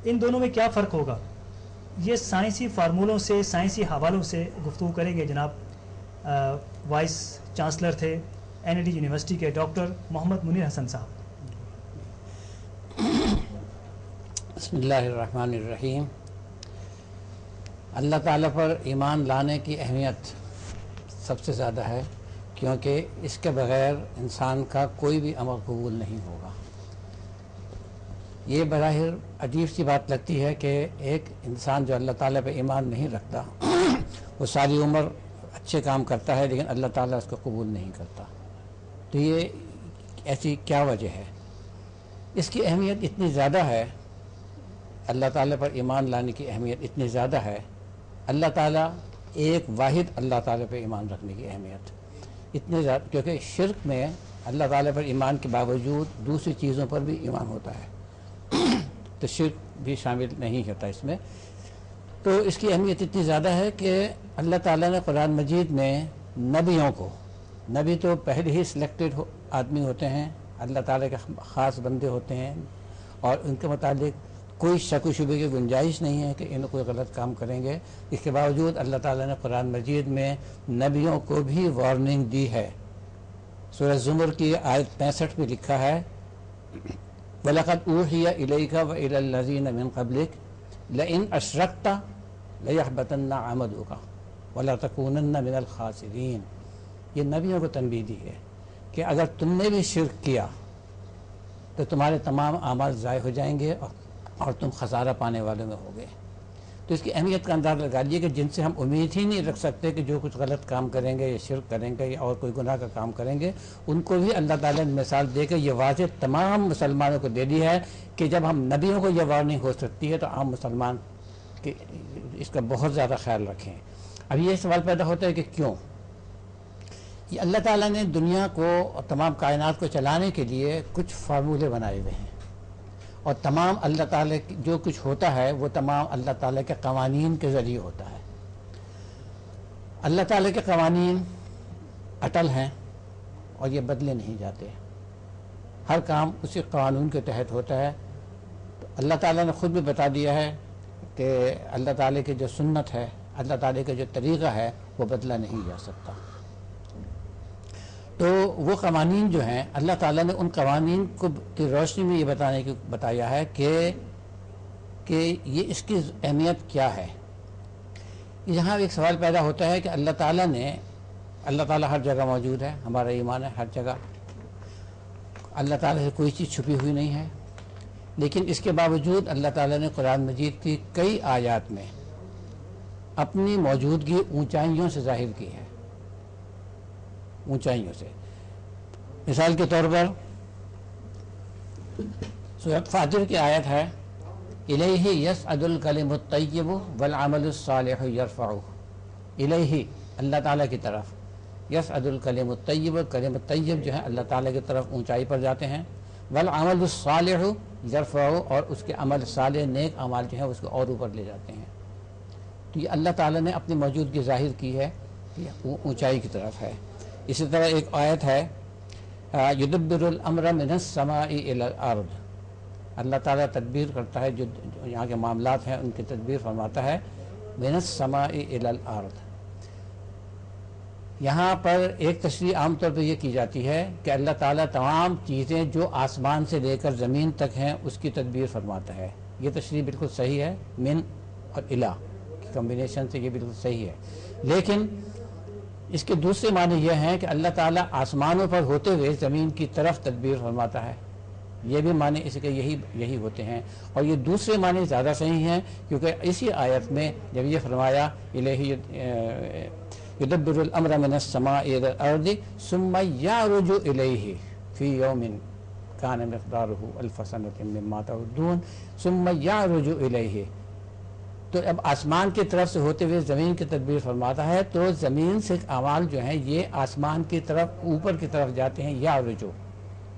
इन दोनों में क्या फ़र्क होगा, ये साइंसी फार्मूलों से, साइंसी हवालों से गुफ्तगू करेंगे जनाब वाइस चांसलर थे NLD यूनिवर्सिटी के डॉक्टर मोहम्मद मुनीर हसन साहब। बिस्मिल्लाहिर्रहमानिर्रहीम। अल्लाह ताला पर ईमान लाने की अहमियत सबसे ज़्यादा है, क्योंकि इसके बग़ैर इंसान का कोई भी अमल कबूल नहीं होगा। ये बज़ाहिर अजीब सी बात लगती है कि एक इंसान जो अल्लाह ताला पे ईमान नहीं रखता वो सारी उम्र अच्छे काम करता है लेकिन अल्लाह ताला उसको कबूल नहीं करता। तो ये ऐसी क्या वजह है? इसकी अहमियत इतनी ज़्यादा है, अल्लाह ताला पर ईमान लाने की अहमियत इतनी ज़्यादा है। अल्लाह ताला एक वाहिद अल्लाह ताला पे ईमान रखने की अहमियत इतनी ज़्यादा, क्योंकि शिर्क में अल्लाह ताला पर ईमान के बावजूद दूसरी चीज़ों पर भी ईमान होता है तो शिर्क भी शामिल नहीं होता इसमें। तो इसकी अहमियत इतनी ज़्यादा है कि अल्लाह ताला ने कुरान मजीद में नबियों को, नबी तो पहले ही सिलेक्टेड आदमी होते हैं, अल्लाह ताला के ख़ास बंदे होते हैं और उनके मुतालिक कोई शक व शुबे की गुंजाइश नहीं है कि इन्हें कोई गलत काम करेंगे। इसके बावजूद अल्लाह ताला ने कुरान मजीद में नबियों को भी वार्निंग दी है। सूरह ज़ुमर की आयत 65 में लिखा है, वलक़द ऊहिया इलैका व इलल लज़ीना मिन क़ब्लिक लइन अशरक्ता लयहबतन्ना अमलुका वलतकूनन्ना मिनल खासिरीन। ये नबियों को तनबीह दी है कि अगर तुमने भी शिर्क किया तो तुम्हारे तमाम आमाल ज़ाय हो जाएंगे और तुम खसारा पाने वालों में होगे। तो इसकी अहमियत का अंदाज़ा लगा लीजिए कि जिनसे हम उम्मीद ही नहीं रख सकते कि जो कुछ गलत काम करेंगे या शिर्क करेंगे या और कोई गुनाह का काम करेंगे, उनको भी अल्लाह ताला ने मिसाल दे के ये वाज़ेह तमाम मुसलमानों को दे दी है कि जब हम नबियों को यह वार्निंग हो सकती है तो आम मुसलमान के इसका बहुत ज़्यादा ख्याल रखें। अब ये सवाल पैदा होता है कि क्यों? ये अल्लाह ताला ने दुनिया को और तमाम कायनात को चलाने के लिए कुछ फार्मूले बनाए हुए हैं और तमाम अल्लाह ताला जो कुछ होता है वो तमाम अल्लाह ताला के कवानीन के ज़रिए होता है। अल्लाह ताला के कवानीन अटल हैं और ये बदले नहीं जाते, हर काम उसी कानून के तहत होता है। तो अल्लाह ताला ने ख़ुद भी बता दिया है कि अल्लाह ताला की जो सुन्नत है, अल्लाह ताला का जो तरीक़ा है वो बदला नहीं जा सकता। तो वो कवानीन जो हैं अल्लाह ताला ने उन कवानीन को की रोशनी में ये बताया है कि ये इसकी अहमियत क्या है। यहाँ एक सवाल पैदा होता है कि अल्लाह ताला हर जगह मौजूद है, हमारा ईमान है हर जगह, अल्लाह ताला से कोई चीज़ छुपी हुई नहीं है। लेकिन इसके बावजूद अल्लाह ताला ने कुरान मजीद की कई आयात में اپنی موجودگی اونچائیوں سے ظاہر کی ہے، اونچائیوں سے. مثال کے طور پر سورۃ فاطر کی آیت ہے الیہ یصعد الکلم الطیب والعمل الصالح یرفعہ. الیہ اللہ تعالیٰ کی طرف، یصعد الکلم الطیب، کلم طیب جو ہے اللہ تعالیٰ کی طرف اونچائی پر جاتے ہیں، والعمل الصالح یرفعہ، اور اس کے عمل صالح نیک اعمال جو ہیں اس کو اور اوپر لے جاتے ہیں. تو یہ اللہ تعالیٰ نے اپنی موجودگی ظاہر کی ہے، یہ اونچائی کی طرف ہے. اسی طرح ایک آیت ہے یدبر الامر من السماء الی الارض. اللہ تعالیٰ تدبیر کرتا ہے، جو یہاں کے معاملات ہیں ان کی تدبیر فرماتا ہے من السماء الی الارض. یہاں پر ایک تشریح عام طور پہ یہ کی جاتی ہے کہ اللہ تعالیٰ تمام چیزیں جو آسمان سے لے کر زمین تک ہیں اس کی تدبیر فرماتا ہے. یہ تشریح بالکل صحیح ہے، من اور الا کی کمبینیشن سے یہ بالکل صحیح ہے. لیکن اس کے دوسرے معنی یہ ہیں کہ اللہ تعالیٰ آسمانوں پر ہوتے ہوئے زمین کی طرف تدبیر فرماتا ہے. یہ بھی معنی اس کے یہی ہوتے ہیں، اور یہ دوسرے معنی زیادہ صحیح ہیں، کیونکہ اسی آیت میں جب یہ فرمایا الیہ یدبر الامر من السماء الی الارض ثم یعرج الیہ فی یوم کان مقدارہ الف سنۃ مما تعدون، ثم یعرج الیہ. تو اب آسمان کی طرف سے ہوتے ہوئے زمین کی تدبیر فرماتا ہے، تو زمین سے اعمال جو ہیں یہ آسمان کی طرف اوپر کی طرف جاتے ہیں، یا رجوع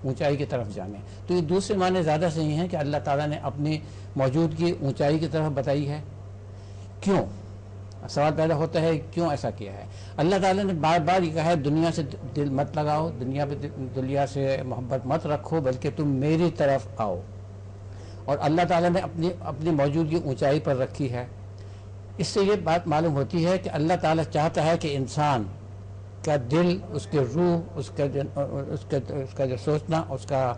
اونچائی کی طرف جانے. تو یہ دوسرے معنی زیادہ صحیح ہیں کہ اللہ تعالیٰ نے اپنی موجودگی اونچائی کی طرف بتائی ہے. کیوں؟ سوال پیدا ہوتا ہے کیوں ایسا کیا ہے. اللہ تعالیٰ نے بار بار یہ کہا ہے دنیا سے دل مت لگاؤ، دنیا سے محبت مت رکھو، بلکہ تم میری طرف آؤ. اور اللہ تعالیٰ نے اپنی موجودگی اونچائی پر رکھی ہے. اس سے یہ بات معلوم ہوتی ہے کہ اللہ تعالیٰ چاہتا ہے کہ انسان کا دل، اس کے روح، اس کا جو سوچنا، اس کا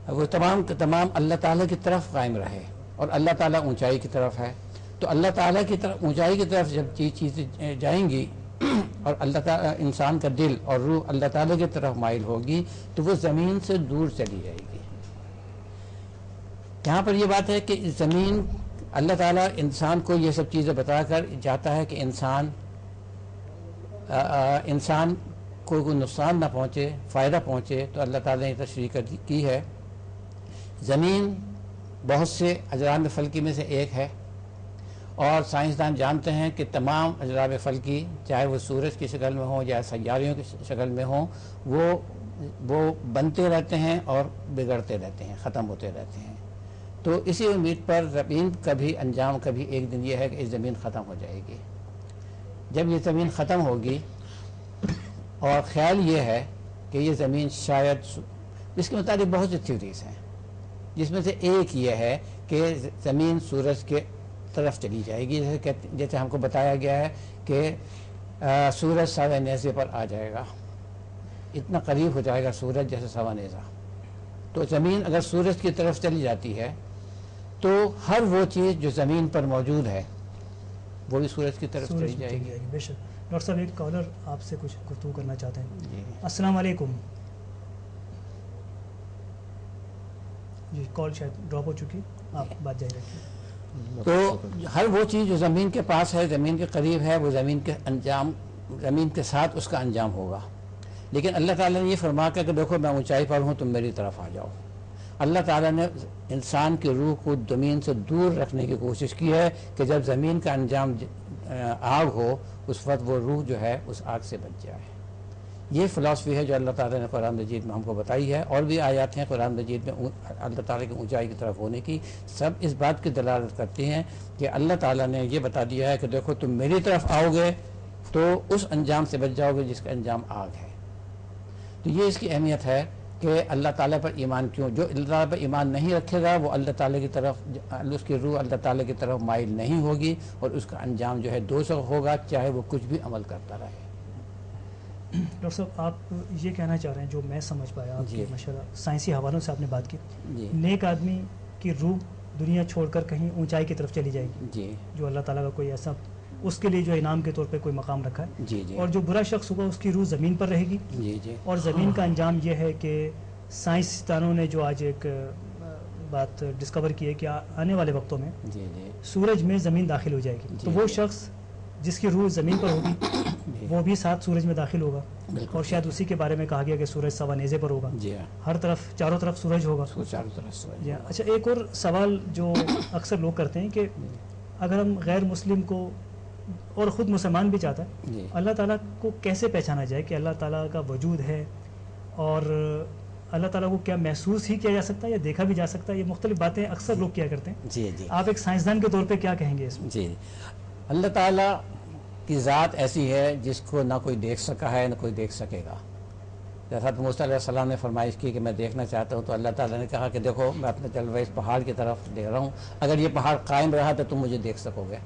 وہ تمام اللہ تعالیٰ کی طرف قائم رہے. اور اللہ تعالیٰ اونچائی کی طرف ہے. تو اللہ تعالیٰ کی طرف اونچائی کی طرف جب چیزیں جائیں گی اور اللہ تعالیٰ انسان کا دل اور روح اللہ تعالیٰ کی طرف مائل ہوگی تو وہ زمین سے دور چلی جائے گی. یہاں پر یہ بات ہے کہ زمین، اللہ تعالیٰ انسان کو یہ سب چیزیں بتا کر چاہتا ہے کہ انسان کو کوئی نقصان نہ پہنچے، فائدہ پہنچے. تو اللہ تعالیٰ نے تشریح کی ہے. زمین بہت سے اجرام فلکی میں سے ایک ہے، اور سائنسدان جانتے ہیں کہ تمام اجرام فلکی، چاہے وہ سورج کی شکل میں ہوں یا سیاروں کی شکل میں ہوں، وہ بنتے رہتے ہیں اور بگڑتے رہتے ہیں، ختم ہوتے رہتے ہیں. تو اسی امید پر زمین کا بھی انجام کبھی ایک دن یہ ہے کہ یہ زمین ختم ہو جائے گی. جب یہ زمین ختم ہوگی، اور خیال یہ ہے کہ یہ زمین شاید، اس کے مطابق بہت سی تھیوریز ہیں، جس میں سے ایک یہ ہے کہ زمین سورج کے طرف چلی جائے گی. جیسے ہم کو بتایا گیا ہے کہ سورج سوائے نیزے پر آ جائے گا، اتنا قریب ہو جائے گا سورج جیسے سوا نیزہ. تو زمین اگر سورج کی طرف چلی جاتی ہے تو ہر وہ چیز جو زمین پر موجود ہے وہ بھی سورج کی طرف چلی جائے گی. بے شک. ڈاکٹر صاحب ایک کالر آپ سے کچھ گفتگو کرنا چاہتے ہیں. جی السلام علیکم. جی کال شاید ڈراپ ہو چکی، آپ بات جاری رکھیے. تو ہر وہ چیز جو زمین کے پاس ہے، زمین کے قریب ہے، وہ زمین کے ساتھ اس کا انجام ہوگا. لیکن اللہ تعالیٰ نے یہ فرما کر کہ دیکھو میں اونچائی پر ہوں، تم میری طرف آ جاؤ. اللہ تعالیٰ نے انسان کی روح کو زمین سے دور رکھنے کی کوشش کی ہے کہ جب زمین کا انجام آگ ہو اس وقت وہ روح جو ہے اس آگ سے بچ جائے. یہ فلاسفی ہے جو اللہ تعالیٰ نے قرآن مجید میں ہم کو بتائی ہے. اور بھی آیات ہیں قرآن مجید میں اللہ تعالیٰ کی اونچائی کی طرف ہونے کی، سب اس بات کی دلالت کرتی ہیں کہ اللہ تعالیٰ نے یہ بتا دیا ہے کہ دیکھو تم میری طرف آؤ گے تو اس انجام سے بچ جاؤ گے جس کا انجام آگ ہے. تو یہ اس کی اہمیت ہے کہ اللہ تعالیٰ پر ایمان کیوں. جو اللہ تعالیٰ پر ایمان نہیں رکھے گا وہ اللہ تعالیٰ کی طرف، اس کی روح اللہ تعالیٰ کی طرف مائل نہیں ہوگی، اور اس کا انجام جو ہے دوزخ ہوگا، چاہے وہ کچھ بھی عمل کرتا رہے. ڈاکٹر صاحب آپ یہ کہنا چاہ رہے ہیں، جو میں سمجھ پایا آپ جی. کی ماشاءاللہ سائنسی حوالوں سے آپ نے بات کی، جی نیک آدمی کی روح دنیا چھوڑ کر کہیں اونچائی کی طرف چلی جائے گی، جی جو اللہ تعالیٰ کا کوئی ایسا اس کے لیے جو انعام کے طور پہ کوئی مقام رکھا ہے. جی جی اور جو برا شخص ہوگا اس کی روح زمین پر رہے گی. جی جی اور زمین کا انجام یہ ہے کہ سائنسدانوں نے جو آج ایک بات ڈسکور کی ہے کہ آنے والے وقتوں میں جی جی سورج میں زمین داخل ہو جائے گی. تو جی وہ جی. شخص جس کی روح زمین پر ہوگی وہ بھی ساتھ سورج میں داخل ہوگا، اور شاید اسی کے بارے میں کہا گیا کہ سورج سوا نیزے پر ہوگا، جی ہاں، ہر طرف چاروں طرف سورج ہوگا۔ چاروں طرف سورج۔ جی ہاں۔ اچھا، ایک اور سوال جو اکثر لوگ کرتے ہیں کہ اگر ہم غیر مسلم کو اور خود مسلمان بھی چاہتا ہے، جی، اللہ تعالیٰ کو کیسے پہچانا جائے کہ اللہ تعالیٰ کا وجود ہے، اور اللہ تعالیٰ کو کیا محسوس ہی کیا جا سکتا ہے یا دیکھا بھی جا سکتا ہے؟ یہ مختلف باتیں اکثر لوگ کیا کرتے ہیں، جی جی آپ ایک سائنسدان کے طور پہ کیا کہیں گے اس میں؟ جی، اللہ تعالیٰ کی ذات ایسی ہے جس کو نہ کوئی دیکھ سکا ہے نہ کوئی دیکھ سکے گا۔ حضرت موسیٰ علیہ السلام نے فرمائش کی کہ میں دیکھنا چاہتا ہوں، تو اللہ تعالیٰ نے کہا کہ دیکھو میں اپنے جلوہ اس پہاڑ کی طرف دیکھ رہا ہوں، اگر یہ پہاڑ قائم رہا تو تم مجھے دیکھ سکو گے،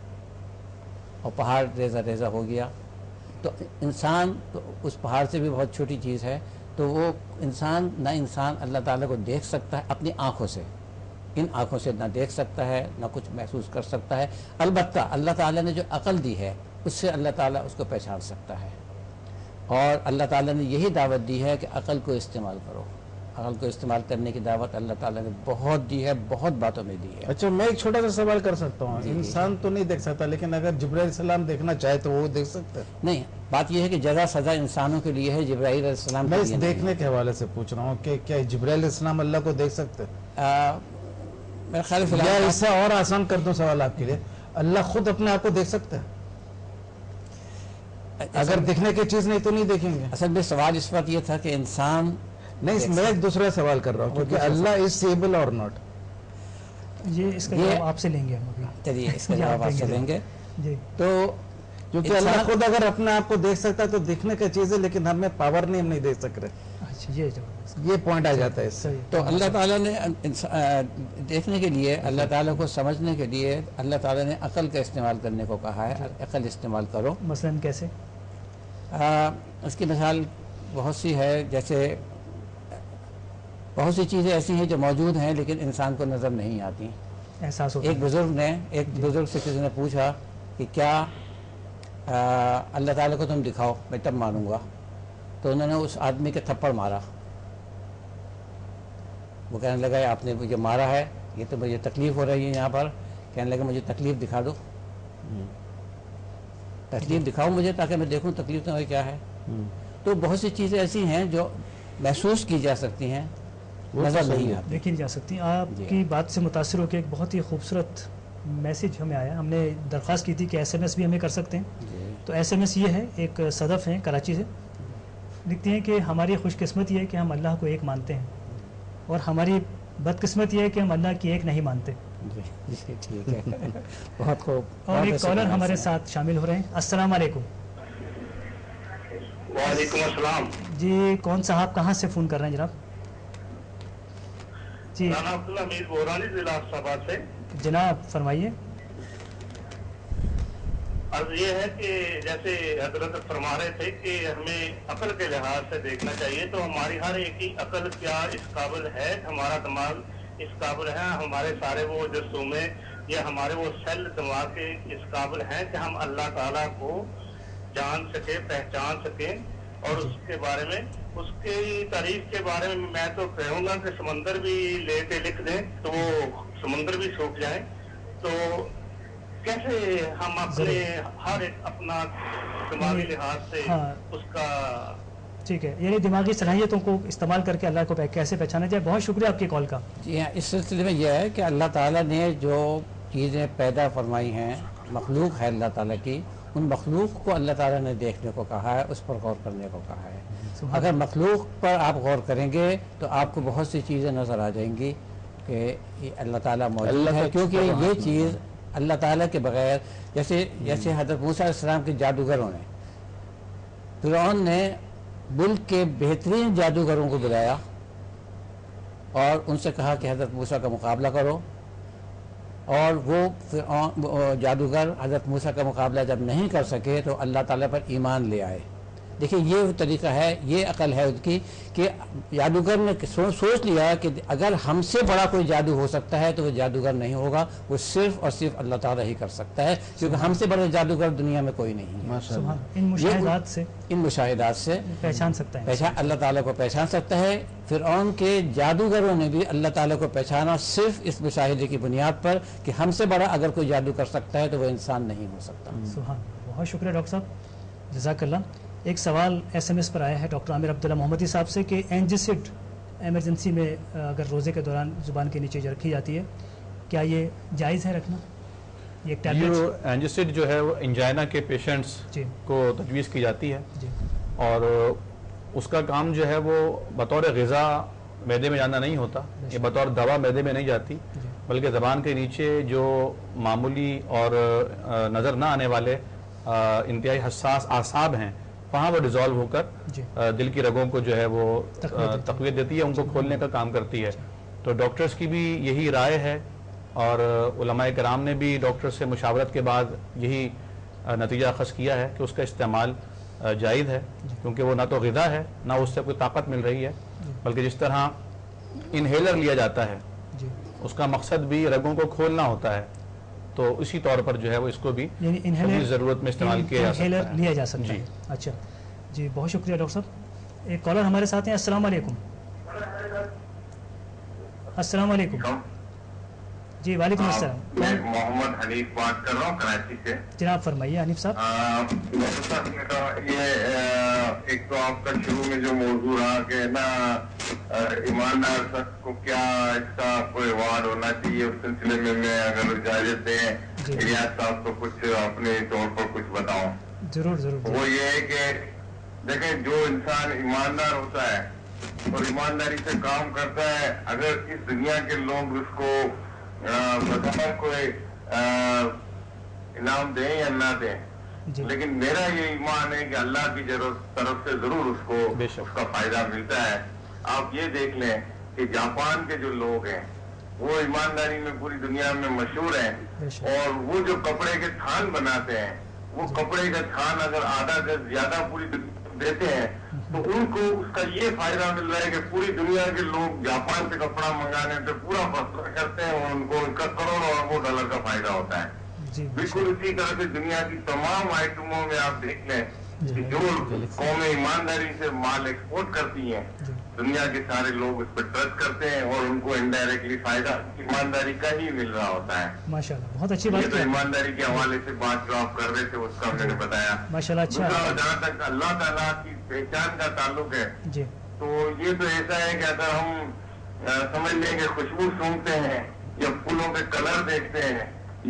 اور پہاڑ ریزہ ریزہ ہو گیا۔ تو انسان تو اس پہاڑ سے بھی بہت چھوٹی چیز ہے، تو وہ انسان نہ انسان اللہ تعالیٰ کو دیکھ سکتا ہے اپنی آنکھوں سے، ان آنکھوں سے نہ دیکھ سکتا ہے نہ کچھ محسوس کر سکتا ہے، البتہ اللہ تعالیٰ نے جو عقل دی ہے اس سے اللہ تعالیٰ اس کو پہچان سکتا ہے، اور اللہ تعالیٰ نے یہی دعوت دی ہے کہ عقل کو استعمال کرو۔ عقل کو استعمال کرنے کی دعوت اللہ تعالیٰ نے بہت دی ہے، بہت باتوں میں دی ہے۔ اچھا، میں ایک چھوٹا سا سوال کر سکتا ہوں؟ جی، جی۔ انسان تو نہیں دیکھ سکتا، لیکن اگر جبرائیل علیہ السلام دیکھنا چاہے تو وہ دیکھ سکتا ہے؟ نہیں، بات یہ ہے کہ جزا سزا انسانوں کے لیے ہے، جبرائیل علیہ السلام میں کے اس لیے نہیں۔ دیکھنے کے حوالے سے پوچھ رہا ہوں کہ کیا جبرائیل علیہ السلام اللہ کو دیکھ سکتے ہیں؟ میرا خیال فی یا الحال اس سے اور آسان کر دوں سوال آپ کے لیے، اللہ خود اپنے آپ کو دیکھ سکتا ہے؟ اگر دیکھنے کی چیز نہیں تو نہیں دیکھیں گے؟ اصل میں سوال اس وقت یہ تھا کہ انسان نہیں، میں ایک دوسرا سوال کر رہا ہوں، کیونکہ اللہ از ایبل اور ناٹ۔ یہ اس کا یہ- جواب آپ سے لیں گے ہم ابھی۔ چلیے اس کا جی، جواب آپ سے دیں گے۔ لیں گے۔ جی، تو کیونکہ اللہ خود اگر اپنے آپ کو دیکھ سکتا ہے تو دیکھنے کی چیز ہے، لیکن ہمیں پاور نہیں، ہم نہیں دیکھ سک رہے، اچھا، یہ جواب ہے اس کا۔ یہ پوائنٹ آ جاتا ہے اس سے۔ صحیح۔ تو اللہ تعالیٰ نے دیکھنے کے لیے، اللہ تعالیٰ کو سمجھنے کے لیے اللہ تعالیٰ نے عقل کا استعمال کرنے کو کہا ہے، عقل استعمال کرو۔ مثلاً کیسے؟ اس کی مثال بہت سی ہے، جیسے بہت سی چیزیں ایسی ہیں جو موجود ہیں لیکن انسان کو نظر نہیں آتی۔ احساس ہوتا ایک بزرگ سے کسی نے پوچھا کہ کیا اللہ تعالیٰ کو تم دکھاؤ میں تب مانوں گا، تو انہوں نے اس آدمی کے تھپڑ مارا، وہ کہنے لگا آپ نے مجھے مارا ہے، یہ تو مجھے تکلیف ہو رہی ہے یہاں پر، کہنے لگا مجھے تکلیف دکھا دو، تکلیف دکھاؤ مجھے تاکہ میں دیکھوں تکلیف تمہیں کیا ہے۔ تو بہت سی چیزیں ایسی ہیں جو محسوس کی جا سکتی ہیں، نظر نہیں آتی۔ دیکھی جا سکتی۔ آپ کی بات سے متاثر ہو کے ایک بہت ہی خوبصورت میسج ہمیں آیا، ہم نے درخواست کی تھی کہ ایس ایم ایس بھی ہمیں کر سکتے ہیں، تو ایس ایم ایس یہ ہے، ایک صدف ہیں کراچی سے، لکھتی ہیں کہ ہماری خوش قسمتی ہے کہ ہم اللہ کو ایک مانتے ہیں، اور ہماری بدقسمتی ہے کہ ہم اللہ کی ایک نہیں مانتے۔ جی ٹھیک ہے، بہت خوب۔ اور ایک کالر ہمارے ساتھ شامل ہو رہے ہیں۔ السلام علیکم۔ وعلیکم السلام۔ جی، کون صاحب کہاں سے فون کر رہے ہیں جناب؟ جی رانا عبداللہ امیر بورانی ضلع اسلام آباد سے۔ جناب فرمائیے۔ عرض یہ ہے کہ جیسے حضرت فرما رہے تھے کہ ہمیں عقل کے لحاظ سے دیکھنا چاہیے، تو ہماری ہر ایک کی عقل کیا اس قابل ہے، ہمارا دماغ اس قابل ہے، ہمارے سارے وہ جسومے یا ہمارے وہ سیل دماغ کے اس قابل ہیں کہ ہم اللہ تعالیٰ کو جان سکیں، پہچان سکیں، اور اس کے بارے میں، اس کی تعریف کے بارے میں میں تو کہوں گا کہ سمندر بھی لے کے لکھ دیں تو وہ سمندر بھی سوکھ جائیں، تو کیسے ہم اپنے ہر ایک اپنا دماغی لحاظ سے اس کا ٹھیک ہے، یعنی دماغی صلاحیتوں کو استعمال کر کے اللہ کو کیسے پہچانا جائے۔ بہت شکریہ آپ کی کال کا۔ جی ہاں، اس سلسلے میں یہ ہے کہ اللہ تعالیٰ نے جو چیزیں پیدا فرمائی ہیں، مخلوق ہے اللہ تعالیٰ کی، ان مخلوق کو اللہ تعالیٰ نے دیکھنے کو کہا ہے، اس پر غور کرنے کو کہا ہے۔ اگر مخلوق پر آپ غور کریں گے تو آپ کو بہت سی چیزیں نظر آ جائیں گی کہ یہ اللہ تعالیٰ موجود ہے، کیونکہ یہ چیز اللہ تعالیٰ کے بغیر، جیسے حضرت موسیٰ علیہ السلام کے جادوگروں نے، فرعون نے ملک کے بہترین جادوگروں کو بلایا اور ان سے کہا کہ حضرت موسیٰ کا مقابلہ کرو، اور وہ جادوگر حضرت موسیٰ کا مقابلہ جب نہیں کر سکے تو اللہ تعالیٰ پر ایمان لے آئے۔ دیکھیں یہ طریقہ ہے، یہ عقل ہے ان کی کہ جادوگر نے سوچ لیا کہ اگر ہم سے بڑا کوئی جادو ہو سکتا ہے تو وہ جادوگر نہیں ہوگا، وہ صرف اور صرف اللہ تعالیٰ ہی کر سکتا ہے، کیونکہ ہم سے بڑا جادوگر دنیا میں کوئی نہیں ہے۔ سبحان، ان مشاہدات سے پہچان سکتا ہے، اللہ تعالیٰ کو پہچان سکتا ہے۔ فرعون کے جادوگروں نے بھی اللہ تعالیٰ کو پہچانا صرف اس مشاہدے کی بنیاد پر کہ ہم سے بڑا اگر کوئی جادو کر سکتا ہے تو وہ انسان نہیں ہو سکتا۔ سبحان بہت شکریہ ڈاکٹر صاحب، جزاک اللہ۔ ایک سوال SMS پر آیا ہے ڈاکٹر عامر عبداللہ محمدی صاحب سے کہ اینجسڈ ایمرجنسی میں اگر روزے کے دوران زبان کے نیچے رکھی جاتی ہے، کیا یہ جائز ہے رکھنا؟ یہ ایک ٹیبلٹ اینجسڈ جو ہے وہ انجائنا کے پیشنٹس جی کو تجویز کی جاتی ہے، جی اور اس کا کام جو ہے وہ بطور غذا معدے میں جانا نہیں ہوتا، یہ بطور دوا معدے میں نہیں جاتی، جی بلکہ زبان کے نیچے جو معمولی اور نظر نہ آنے والے انتہائی حساس اعصاب ہیں، وہاں وہ ڈیزالو ہو کر جی دل کی رگوں کو جو ہے وہ تقویت تقویت دیتی ہے، ان کو کھولنے کا کام کرتی ہے۔ تو ڈاکٹرز کی بھی یہی رائے ہے، اور علماء کرام نے بھی ڈاکٹر سے مشاورت کے بعد یہی نتیجہ اخذ کیا ہے کہ اس کا استعمال جائز ہے، کیونکہ وہ نہ تو غذا ہے نہ اس سے کوئی طاقت مل رہی ہے، بلکہ جس طرح انہیلر لیا جاتا ہے جی، اس کا مقصد بھی رگوں کو کھولنا ہوتا ہے، تو اسی طور پر جو ہے وہ اس کو بھی یعنی اپنی ضرورت میں استعمال کیا جا سکتا انہیلر ہے۔ لیا جا سکتا جی ہے۔ اچھا جی، بہت شکریہ ڈاکٹر صاحب۔ ایک کالر ہمارے ساتھ ہیں، السلام علیکم۔ السلام علیکم جی، وعلیکم السلام۔ میں محمد حنیف بات کر رہا ہوں کراچی سے۔ جناب فرمائیے حنیف صاحب۔ ڈاکٹر صاحب نے کہا یہ ایک تو آپ کا شروع میں جو موضوع رہا کہ نا ایماندار شخص کو کیا اس کا کوئی ایوارڈ ہونا چاہیے، اس سلسلے میں اگر اجازت دیں ریاض صاحب کو کچھ اپنے طور پر کچھ بتاؤں۔ ضرور ضرور۔ وہ یہ ہے کہ دیکھیں جو انسان ایماندار ہوتا ہے اور ایمانداری سے کام کرتا ہے، اگر اس دنیا کے لوگ اس کو بظاہر کوئی انعام دیں یا نہ دیں، جی لیکن میرا یہ ایمان ہے کہ اللہ کی طرف سے ضرور اس کو بے شک اس کا فائدہ ملتا ہے۔ آپ یہ دیکھ لیں کہ جاپان کے جو لوگ ہیں وہ ایمانداری میں پوری دنیا میں مشہور ہیں، بے شک۔ اور وہ جو کپڑے کے تھان بناتے ہیں، وہ کپڑے کا تھان اگر آدھا گز زیادہ پوری دنیا دیتے ہیں تو ان کو اس کا یہ فائدہ مل رہا ہے کہ پوری دنیا کے لوگ جاپان سے کپڑا منگانے سے پورا فیصلہ کرتے ہیں، اور ان کو ان کا کروڑوں اربوں ڈالر کا فائدہ ہوتا ہے۔ جی بالکل اسی طرح سے دنیا کی تمام آئٹموں میں آپ دیکھ لیں کہ جو قومیں ایمانداری سے مال ایکسپورٹ کرتی ہیں، دنیا کے سارے لوگ اس پہ ٹرسٹ کرتے ہیں، اور ان کو انڈائریکٹلی فائدہ ایمانداری کا ہی مل رہا ہوتا ہے۔ ماشاء اللہ، بہت اچھی یہ بات تو کی۔ ایمانداری کے حوالے سے بات جو آپ کر رہے تھے اس کا میں نے بتایا۔ ماشاء اللہ، اچھا۔ دوسرا، جہاں تک اللہ تعالیٰ کی پہچان کا تعلق ہے، جی تو یہ تو ایسا ہے کہ اگر ہم سمجھ لیں کہ خوشبو سونگتے ہیں یا پھولوں کے کلر دیکھتے ہیں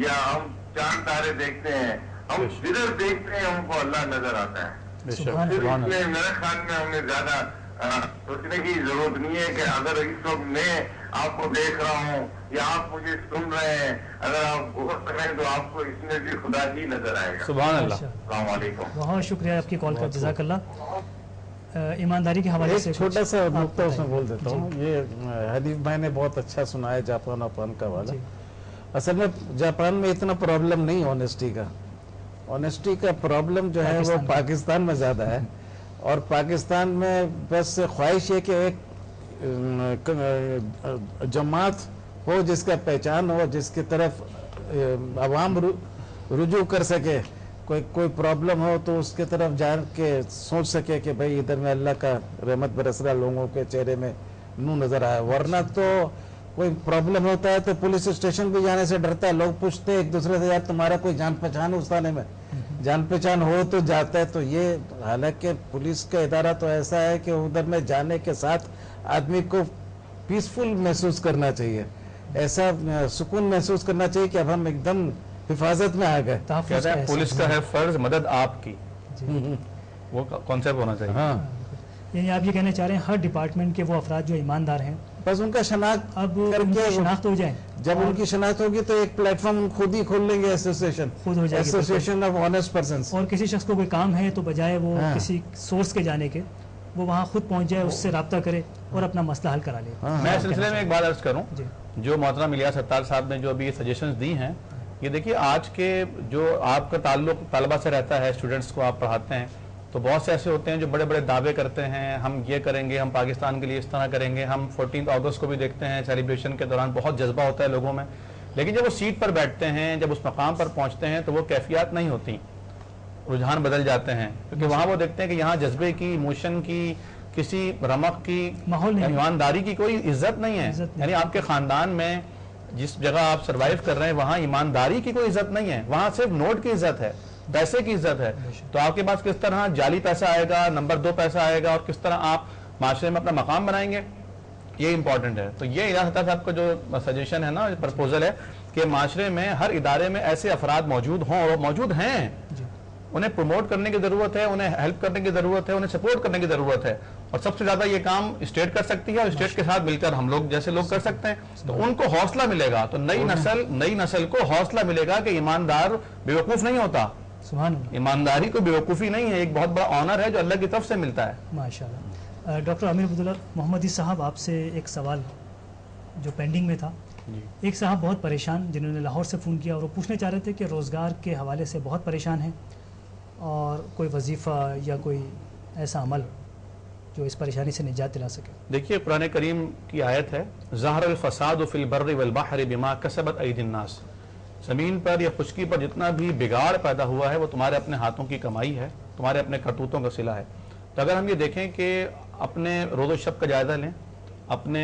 یا ہم چاند تارے دیکھتے ہیں، ہم جدھر دیکھتے ہیں ہم کو اللہ نظر آتا ہے۔ بے شک، سبحان پھر سبحان اس اللہ۔ میں میرے خیال میں ہمیں زیادہ سوچنے کی ضرورت نہیں ہے کہ اگر اس وقت میں آپ کو دیکھ رہا ہوں یا آپ مجھے سن رہے ہیں، اگر آپ غور کریں تو آپ کو اس میں بھی خدا ہی نظر آئے گا۔ سبحان اللہ۔ ماشاء اللہ، السلام علیکم۔ بہت شکریہ آپ کی کال کا، جزاک اللہ۔ ایمانداری کے حوالے سے ایک چھوٹا سا آپ نقطہ اس میں بتائیے۔ بول دیتا ہوں۔ یہ حنیف بھائی نے بہت اچھا سنا ہے جاپان اپان کا والا۔ جی اصل میں جاپان میں اتنا پرابلم نہیں آنےسٹی کا، آنےسٹی کا پرابلم جو ہے وہ پاکستان میں زیادہ ہے، اور پاکستان میں بس خواہش ہے کہ ایک جماعت ہو جس کا پہچان ہو، جس کی طرف عوام رجوع کر سکے، کوئی پرابلم ہو تو اس کی طرف جان کے سوچ سکے کہ بھئی ادھر میں اللہ کا رحمت برس رہا، لوگوں کے چہرے میں نور نظر آیا۔ ورنہ تو کوئی پرابلم ہوتا ہے تو پولیس اسٹیشن بھی جانے سے ڈرتا ہے، لوگ پوچھتے ہیں ایک دوسرے سے، یار تمہارا کوئی جان پہچان ہے اس تھانے میں؟ جان پہچان ہو تو جاتا ہے۔ تو یہ حالانکہ پولیس کا ادارہ تو ایسا ہے کہ ادھر میں جانے کے ساتھ آدمی کو پیسفل محسوس کرنا چاہیے، ایسا سکون محسوس کرنا چاہیے کہ اب ہم ایک دم حفاظت میں آ گئے۔ تحفظ کہتے کا ہیں پولیس کا ہے فرض مدد آپ کی، جی۔ وہ کانسیپٹ ہونا چاہیے۔ ہاں، یعنی آپ یہ کہنا چاہ رہے ہیں ہر ڈپارٹمنٹ کے وہ افراد جو ایماندار ہیں بس ان کا شناخت اب کر ان کے کی شناخت ہو جائے، جب ان کی شناخت ہوگی تو ایک پلیٹ فارم خود ہی کھول لیں گے، ایسوسیشن خود ہو جائے گی، ایسوسیشن آف آنےسٹ پرسنس۔ اور کسی شخص کو کوئی کام ہے تو بجائے وہ ہاں۔ کسی سورس کے جانے کے، وہ وہاں خود پہنچ جائے، اس سے رابطہ کرے اور اپنا مسئلہ حل کرا لے۔ میں اس سلسلے میں ایک بات عرض کروں، جی جو محترم الیاس ستار صاحب نے جو ابھی سجیشنز دی ہیں، یہ دیکھیے آج کے جو آپ کا تعلق طلبہ سے رہتا ہے، اسٹوڈنٹس کو آپ پڑھاتے ہیں، تو بہت سے ایسے ہوتے ہیں جو بڑے بڑے دعوے کرتے ہیں، ہم یہ کریں گے، ہم پاکستان کے لیے اس طرح کریں گے، ہم 14 اگست کو بھی دیکھتے ہیں سیلیبریشن کے دوران بہت جذبہ ہوتا ہے لوگوں میں، لیکن جب وہ سیٹ پر بیٹھتے ہیں، جب اس مقام پر پہنچتے ہیں تو وہ کیفیات نہیں ہوتی، رجحان بدل جاتے ہیں، کیونکہ وہاں وہ دیکھتے ہیں کہ یہاں جذبے کی، ایموشن کی، کسی رمق کی، ماحول نہیں ہے، ایمانداری کی کوئی عزت نہیں ہے۔ عزت نہیں۔ یعنی آپ کے خاندان میں جس جگہ آپ سروائیو کر رہے ہیں وہاں ایمانداری کی کوئی عزت نہیں ہے، وہاں صرف نوٹ کی عزت ہے، पैसे की इज्जत है। तो आपके पास किस तरह जाली पैसा आएगा, नंबर 2 पैसा आएगा, और किस तरह आप माशरे में अपना मकाम बनाएंगे, ये इंपॉर्टेंट है। तो ये इलाज साहब का जो सजेशन है ना, प्रपोजल है कि माशरे में हर इदारे में ऐसे अफराद मौजूद हों, और मौजूद हैं, उन्हें प्रमोट करने की जरूरत है, उन्हें हेल्प करने की जरूरत है, उन्हें सपोर्ट करने की जरूरत है। और सबसे ज्यादा ये काम स्टेट कर सकती है, और स्टेट के साथ मिलकर हम लोग जैसे लोग कर सकते हैं। तो उनको हौसला मिलेगा, तो नई नस्ल को हौसला मिलेगा कि ईमानदार बेवकूफ नहीं होता, ईमानदारी कोई बेवकूफ़ी नहीं है, एक बहुत बड़ा ऑनर है जो अल्लाह की तरफ से मिलता है। माशाल्लाह। डॉक्टर आमिर अब्दुल्ला मोहम्मदी साहब, आपसे एक सवाल जो पेंडिंग में था। एक साहब बहुत परेशान, जिन्होंने लाहौर से फ़ोन किया, और वो पूछना चाह रहे थे कि रोज़गार के हवाले से बहुत परेशान हैं, और कोई वजीफ़ा या कोई ऐसा अमल जो इस परेशानी से निजात दिला सके। देखिए, कुरान करीम की आयत है, ज़हरल फ़सादु फ़िल बर्रि वल बहरि बिमा कसबत अयदिन नास। ज़मीन पर या खुशकी पर जितना भी बिगाड़ पैदा हुआ है वो तुम्हारे अपने हाथों की कमाई है, तुम्हारे अपने करतूतों का सिला है। तो अगर हम ये देखें कि अपने रोज़ो शब का जायज़ा लें, अपने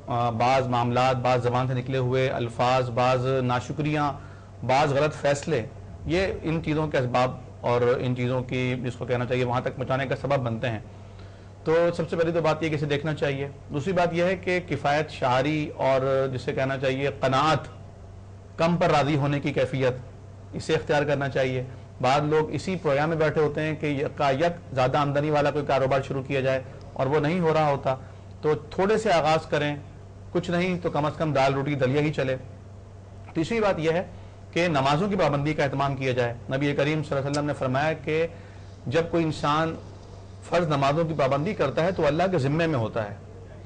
बाज़ मामलात, बाज़ ज़बान से निकले हुए अल्फाज, बाज़ नाशुक्रियाँ, बाज़ गलत फ़ैसले, ये इन चीज़ों के असबाब और इन चीज़ों की, जिसको कहना चाहिए, वहाँ तक पहुँचाने का सबब बनते हैं। तो सबसे पहली तो बात यह कि इसे देखना चाहिए। दूसरी बात यह है कि किफ़ायत शारी, और जिसे कहना चाहिए क़नाअत, कम पर राज़ी होने की कैफियत, इसे इख्तियार करना चाहिए। बाद लोग इसी प्रोग्राम में बैठे होते हैं कि यक ज़्यादा आमदनी वाला कोई कारोबार शुरू किया जाए, और वो नहीं हो रहा होता। तो थोड़े से आगाज़ करें, कुछ नहीं तो कम अज़ कम दाल रोटी दलिया ही चले। तीसरी बात यह है कि नमाजों की पाबंदी का एहतमाम किया जाए। नबी करीम सल्लल्लाहु अलैहि वसल्लम ने फरमाया कि जब कोई इंसान फ़र्ज़ नमाजों की पाबंदी करता है तो अल्लाह के ज़िम्मे में होता है,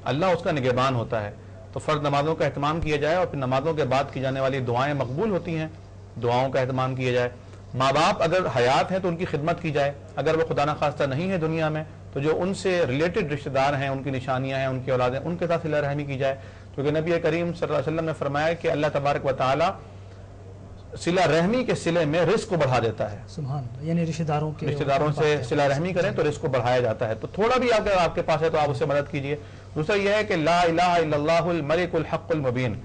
अल्लाह उसका निगहबान होता है। तो फ़र्ज़ नमाजों का एहतमाम किया जाए, और फिर नमाजों के बाद की जाने वाली दुआएं मकबूल होती हैं, दुआओं का एहतमाम किया जाए। माँ बाप अगर हयात हैं तो उनकी खिदमत की जाए, अगर वो खुदा न खास्ता नहीं है दुनिया में तो जो उनसे रिलेटेड रिश्तेदार हैं, उनकी निशानियाँ हैं, उनकी औलादें, उनके साथ सिला रहमी की जाए। क्योंकि नबी करीम सल्लल्लाहु अलैहि वसल्लम ने फरमाया कि अल्लाह तबारक व तआला सिला रहमी के सिले में रिस्क को बढ़ा देता है। सुभान, यानी रिश्तेदारों से सिला रहमी करें तो रिस्क को बढ़ाया जाता है। तो थोड़ा भी अगर आपके पास है तो आप उससे मदद कीजिए। दूसरा यह है कि ला इलाहा इल्लल्लाहुल मलिकुल हक़्क़ुल मुबीन,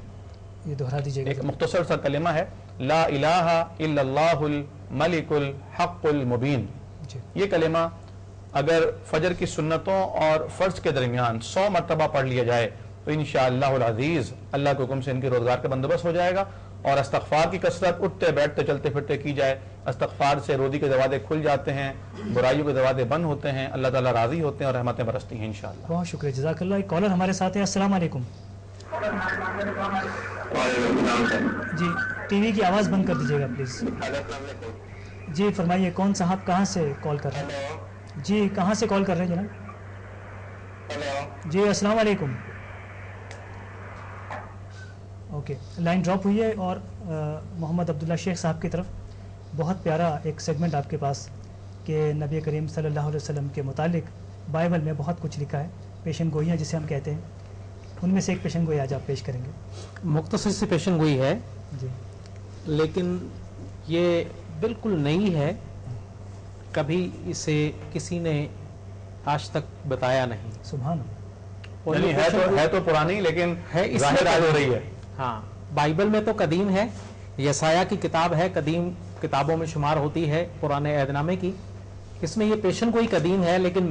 ये दोहरा दीजिएगा। एक मुख्तसर सा कलिमा है, ला इलाहा इल्लल्लाहुल मलिकुल हक़्क़ुल मुबीन। ये कलिमा अगर फजर की सुन्नतों और फर्ज के दरमियान 100 मरतबा पढ़ लिया जाए तो इंशाअल्लाहुल अज़ीज़ अल्लाह के हुक्म से इनके रोजगार का बंदोबस्त हो जाएगा। और इस्तग़फ़ार की कसरत उठते बैठते चलते फिरते की जाए। इस्तग़फ़ार से रोज़ी के दरवाजे खुल जाते हैं, बुराइयों के दरवाजे बंद होते हैं, अल्लाह ताला राज़ी होते हैं और रहमतें बरसती हैं इंशाअल्लाह। बहुत शुक्रिया, जज़ाकल्लाह। एक कॉलर हमारे साथ है। अस्सलाम वालेकुम जी, टीवी की आवाज़ बंद कर दीजिएगा प्लीज़। जी फरमाइए, कौन साहब कहाँ से कॉल कर रहे हैं? जी कहाँ से कॉल कर रहे हैं जनाब? जी अस्सलाम वालेकुम। ओके, लाइन ड्रॉप हुई है। और मोहम्मद अब्दुल्ला शेख साहब की तरफ बहुत प्यारा एक सेगमेंट आपके पास कि नबी करीम सल्लल्लाहु अलैहि वसल्लम के मुतालिक बाइबल में बहुत कुछ लिखा है, पेशन गोइयाँ जिसे हम कहते हैं, उनमें से एक पेशन गोई आज आप पेश करेंगे। मुख्तसर सी पेशन गोई है जी, लेकिन ये बिल्कुल नई है, कभी इसे किसी ने आज तक बताया नहीं। सुभान। और यानी है तो पुरानी, लेकिन है ज़ाहिर आज हो रही है। हाँ, बाइबल में तो कदीम है, यसाया की किताब है, कदीम किताबों में शुमार होती है पुराने अहदनामे की। इसमें ये पेशन कोई कदीम है, लेकिन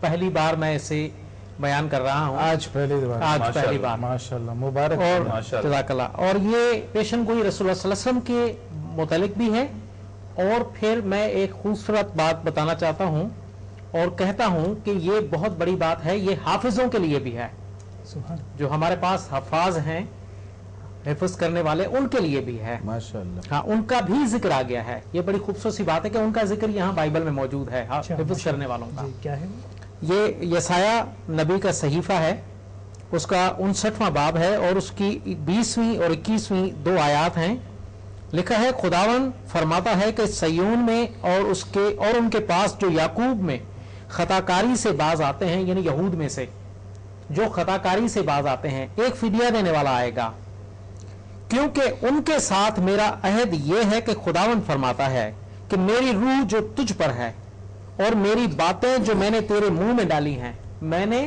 पहली बार मैं इसे बयान कर रहा हूँ। आज पहली बार माशाल्लाह, मुबारक और जज़ाकल्लाह। और ये पेशन गोई रसूलुल्लाह सल्लल्लाहु अलैहि वसल्लम के मुतालिक भी है। और फिर मैं एक खूबसूरत बात बताना चाहता हूँ और कहता हूँ कि ये बहुत बड़ी बात है, ये हाफिजों के लिए भी है। सुभान। जो हमारे पास हफाज हैं, हिफ्ज करने वाले, उनके लिए भी है माशाल्लाह। हाँ, उनका भी जिक्र आ गया है। ये बड़ी खूबसूरत सी बात है कि उनका जिक्र यहाँ बाइबल में मौजूद है, हिफ्ज करने वालों का। जी, क्या है? ये यसाया नबी का सहीफा है, उसका 59वां बाब है और उसकी 20वीं और 21वीं 2 आयात हैं। लिखा है, खुदावन फरमाता है कि सयून में और उनके पास जो याकूब में खताकारी से बाज आते हैं, यानी यहूद में से जो खताकारी से बाज आते हैं, एक फिदिया देने वाला आएगा, क्योंकि उनके साथ मेरा अहद यह है कि खुदावन फरमाता है कि मेरी रूह जो तुझ पर है और मेरी बातें जो मैंने तेरे मुंह में डाली हैं, मैंने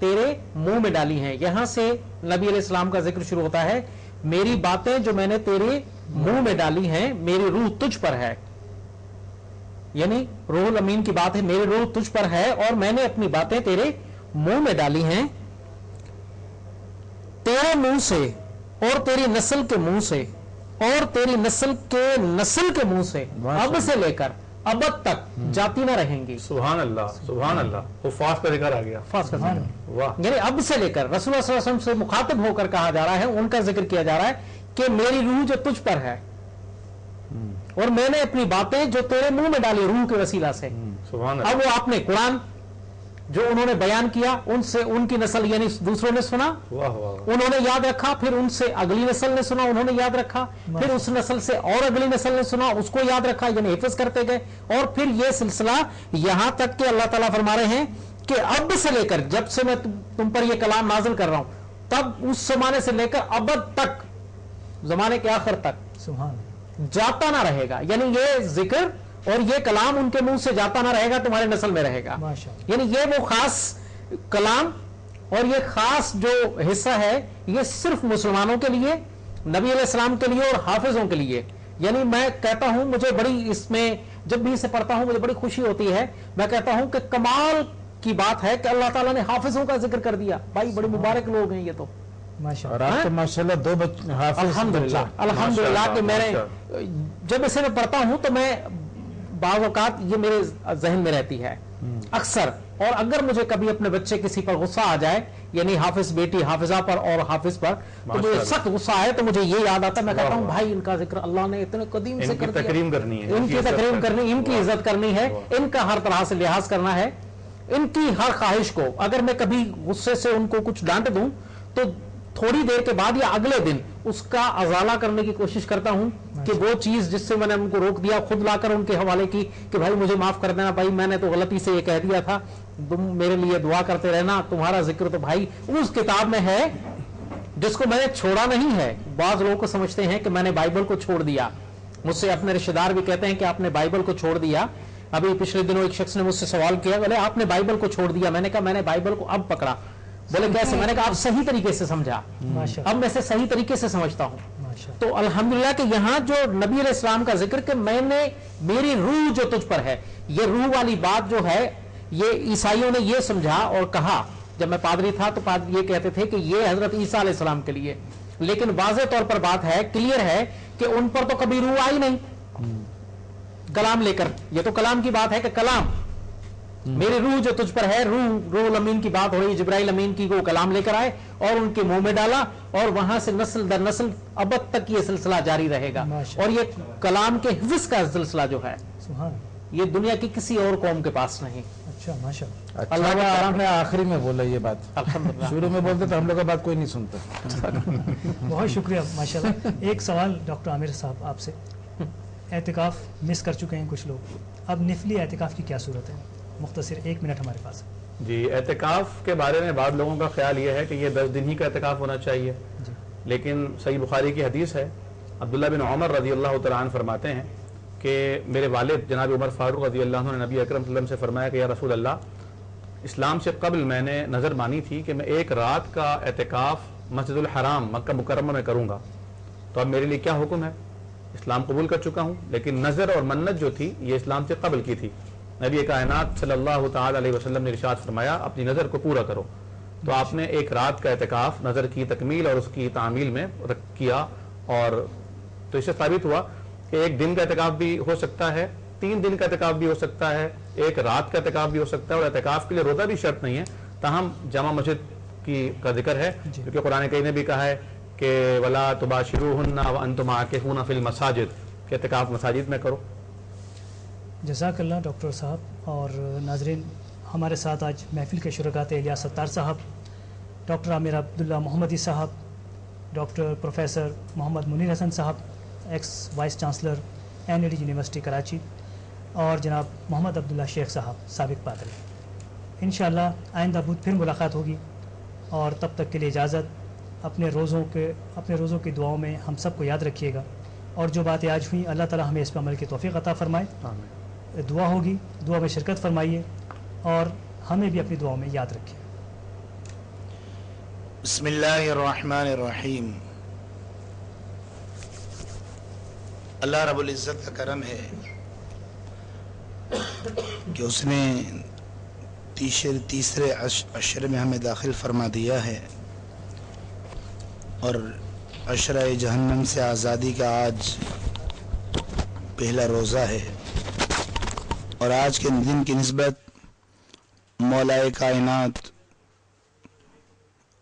तेरे मुंह में डाली हैं। यहां से नबी अलैहिस्सलाम का जिक्र शुरू होता है, मेरी बातें जो मैंने तेरे मुंह में डाली हैं, मेरी रूह तुझ पर है। यानी रूहुल अमीन की बात है, मेरी रूह तुझ पर है और मैंने अपनी बातें तेरे मुंह में डाली हैं, तेरे मुंह से और तेरी नस्ल के मुंह से और तेरी नस्ल के मुंह से अब से लेकर अब तक जाती ना रहेंगी। सुभान अल्लाह, सुभान अल्लाह। वो फास्ट का जिक्र आ गया, फास्ट का जिक्र। वाह। यानी अब से लेकर रसूलुल्लाह सल्लल्लाहु अलैहि वसल्लम से मुखातब होकर कहा जा रहा है, उनका जिक्र किया जा रहा है कि मेरी रूह जो तुझ पर है और मैंने अपनी बातें जो तेरे मुंह में डाली रूह के वसीला से। सुभान अब अल्लाह। वो आपने कुरान जो उन्होंने बयान किया, उनसे उनकी नस्ल यानी दूसरों ने सुना, वाह वाह। उन्होंने याद रखा, फिर उनसे अगली नस्ल ने सुना, उन्होंने याद रखा, फिर उस नस्ल से और अगली नस्ल ने सुना, उसको याद रखा, यानी हिफ्ज करते गए, और फिर यह सिलसिला यहां तक कि अल्लाह ताला फरमा रहे हैं कि अब से लेकर, जब से मैं तुम पर यह कलाम नाजिल कर रहा हूं, तब उस जमाने से लेकर अब तक, जमाने के आखिर तक सुभान जाता ना रहेगा। यानी ये जिक्र और ये कलाम उनके मुंह से जाता ना रहेगा, तुम्हारे नस्ल में रहेगा। माशाअल्लाह। यानी ये वो खास कलाम और ये खास जो हिस्सा है, ये सिर्फ मुसलमानों के लिए, नबी अलैहिस्सलाम के लिए और हाफिजों के लिए। यानी मैं कहता हूं, मुझे बड़ी इसमें जब भी इसे पढ़ता हूं मुझे बड़ी खुशी होती है। मैं कहता हूं कि कमाल की बात है कि अल्लाह ताला ने हाफिजों का जिक्र कर दिया। भाई बड़े मुबारक लोग हैं ये तो। और माशाअल्लाह। आप तो माशाल्लाह 2 बच्चे हाफिज अल्हम्दुलिल्लाह, बच्चे। अल्हम्दुलिल्लाह कि मैंने माशाअल्लाह। जब इसे मैं पढ़ता हूं तो मैं बाज़ औक़ात ये मेरे जहन में रहती है अक्सर। और अगर मुझे कभी अपने बच्चे किसी पर गुस्सा आ जाए, यानी हाफिज बेटी हाफिजा पर और हाफिज पर, तो मुझे माशाअल्लाह। सख्त गुस्सा आए तो मुझे ये याद आता है, मैं कहता हूं भाई इनका जिक्र अल्लाह ने इतने कदीम से इनकी कर दिया, तकरीम करनी है, इनकी तकरीम करनी, इनकी इज्जत करनी है, इनका हर तरह से लिहाज करना है, इनकी हर ख्वाहिश को। अगर मैं कभी गुस्से से उनको कुछ डांट दूं तो थोड़ी देर के बाद या अगले दिन उसका अजाला करने की कोशिश करता हूं कि वो चीज जिससे मैंने उनको रोक दिया खुद लाकर उनके हवाले की कि भाई मुझे माफ कर देना, भाई मैंने तो गलती से ये कह दिया था, तुम मेरे लिए दुआ करते रहना, तुम्हारा जिक्र तो भाई उस किताब में है जिसको मैंने छोड़ा नहीं है। बाज लोगों को समझते हैं कि मैंने बाइबल को छोड़ दिया। मुझसे अपने रिश्तेदार भी कहते हैं कि आपने बाइबल को छोड़ दिया। अभी पिछले दिनों एक शख्स ने मुझसे सवाल किया, बोले आपने बाइबल को छोड़ दिया। मैंने कहा मैंने बाइबल को अब पकड़ा। बोले कैसे? मैंने कहा आप सही तरीके से समझा, माशाअल्लाह। अब मैं इसे सही तरीके से समझता हूं। माशाअल्लाह। तो अल्हम्दुलिल्लाह कि यहाँ जो नबी अलैहिस्सलाम का जिक्र कि मैंने मेरी रूह जो तुझ पर है, ये रूह वाली बात जो है, ये ईसाइयों ने ये समझा और कहा। जब मैं पादरी था तो ये कहते थे कि ये हजरत ईसा अलैहिस्सलाम के लिए, लेकिन वाज़ेह तौर पर बात है, क्लियर है कि उन पर तो कभी रूह आई नहीं कलाम लेकर। ये तो कलाम की बात है कि कलाम मेरी रूह जो तुझ पर है, रूहुल अमीन की बात हो रही है। जिब्राइल अमीन की वो कलाम लेकर आए और उनके मुंह में डाला और वहां से नस्ल दर नस्ल अब तक ये सिलसिला जारी रहेगा। माशाअल्लाह। और ये कलाम के हिफ्ज का सिलसिला जो है, सुभान ये दुनिया की किसी और कौम के पास नहीं। अच्छा माशाअल्लाह। अच्छा अल्लाह हुआ का- आपने आखिरी में बोला ये बात, अल्हम्दुलिल्लाह। शुरू में बोलते तो हम लोग का बात कोई नहीं सुनता। बहुत शुक्रिया माशाल्लाह। एक सवाल डॉक्टर आमिर साहब आपसे, एतिकाफ मिस कर चुके हैं कुछ लोग, अब निफली एतिकाफ की क्या सूरत है? मुख्तसर 1 मिनट हमारे पास है। जी, एतकाफ के बारे में बाद लोगों का ख्याल ये है कि ये 10 दिन ही का एतकाफ होना चाहिए, जी। लेकिन सही बुखारी की हदीस है, अब्दुल्ला बिन उमर रजी अल्लाह तआला अन्हु फरमाते हैं कि मेरे वालिद जनाब उमर फारूक रजी अल्लाह अन्हु ने नबी अकरम सल्लल्लाहु अलैहि वसल्लम से फरमाया कि या रसूल अल्लाह, इस्लाम से कबल मैंने नज़र मानी थी कि मैं एक रात का एतकाफ मस्जिदुल हराम मक्का मुकर्रमा में करूँगा, तो अब मेरे लिए क्या हुक्म है? इस्लाम कबूल कर चुका हूँ, लेकिन नज़र और मन्नत जो थी ये इस्लाम से कबल की थी। नबी कायनात सल्लल्लाहु तआला अलैहि वसल्लम ने इरशाद फरमाया अपनी नज़र को पूरा करो। तो आपने एक रात का एतकाफ नज़र की तकमील और उसकी तामील में किया, और तो इससे साबित हुआ कि एक दिन का एतकाफ भी हो सकता है, 3 दिन का एतकाफ भी हो सकता है, एक रात का एतकाफ भी हो सकता है, और एतकाफ के लिए रोज़ा भी शर्त नहीं है। ताहम जामा मस्जिद की का जिक्र है, क्योंकि कुरान करीम ने भी कहा है कि वला तुबाशिरूहुन्ना व अंतुम आकिफूना फिल मसाजिद, कि एतकाफ मसाजिद में करो। जज़ाकल्लाह डॉक्टर साहब। और नाजरीन, हमारे साथ आज महफिल के शुरकात इलियास सत्तार साहब, डॉक्टर आमिर अब्दुल्ला मोहम्मदी साहब, डॉक्टर प्रोफेसर मोहम्मद मुनीर हसन साहब, x vice chancellor NLD university Karachi, और जनाब मोहम्मद अब्दुल्ला शेख साहब साबिक पादरी। इंशाअल्लाह आइंदा बुध फिर मुलाकात होगी, और तब तक के लिए इजाज़त। अपने रोज़ों की दुआओं में हम सबको याद रखिएगा, और जो बातें आज हुई अल्लाह ताला हमें इस पर अमल की तौफीक अता फरमाए। दुआ होगी, दुआ में शिरकत फरमाइए और हमें भी अपनी दुआओं में याद रखिए। बिस्मिल्लाहिर्रहमानिर्रहीम। अल्लाह रब्बुल इज़्ज़त का करम है, کہ اس نے تیسرے عشر میں ہمیں داخل فرما دیا ہے اور عشرہ جہنم سے آزادی کا آج پہلا روزہ ہے، اور آج کے دن کی نسبت مولائے کائنات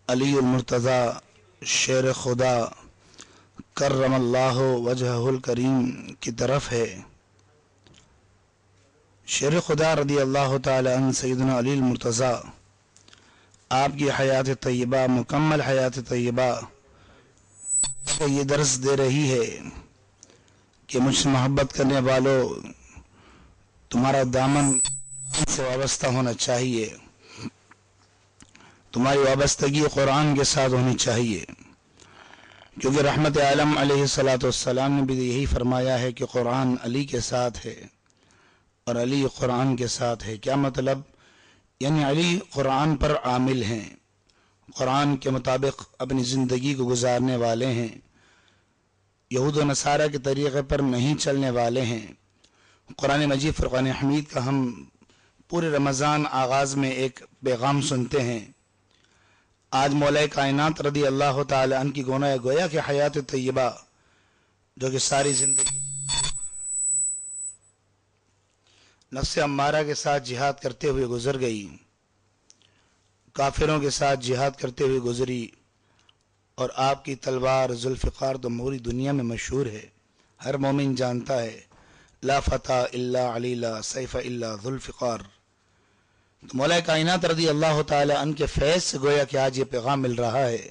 علی المرتضی شیر خدا کرم اللہ وجہہ الکریم کی طرف ہے۔ شیر خدا رضی اللہ تعالی عنہ سیدنا علی المرتضی، آپ کی حیات طیبہ، مکمل حیات طیبہ کو یہ درس دے رہی ہے کہ مجھ سے محبت کرنے والوں، تمہارا دامن سے وابستہ ہونا چاہیے، تمہاری وابستگی قرآن کے ساتھ ہونی چاہیے، کیونکہ رحمت عالم علیہ السلام نے بھی یہی فرمایا ہے کہ قرآن علی کے ساتھ ہے اور علی قرآن کے ساتھ ہے۔ کیا مطلب؟ یعنی علی قرآن پر عامل ہیں، قرآن کے مطابق اپنی زندگی کو گزارنے والے ہیں، یہود و نصارہ کے طریقے پر نہیں چلنے والے ہیں۔ قرآن مجید فرقان حمید کا ہم پورے رمضان آغاز میں ایک پیغام سنتے ہیں۔ آج مولا کائنات رضی اللہ تعالی عنہ کی گویا کہ حیات طیبہ، جو کہ ساری زندگی نفس امارہ کے ساتھ جہاد کرتے ہوئے گزر گئی، کافروں کے ساتھ جہاد کرتے ہوئے گزری، اور آپ کی تلوار ذوالفقار تو پوری دنیا میں مشہور ہے، ہر مومن جانتا ہے، لا فتح الا علی لا سیف الا ذوالفقار۔ تو مولا کائنات رضی اللہ تعالی عنہ کے فیض سے گویا کہ آج یہ پیغام مل رہا ہے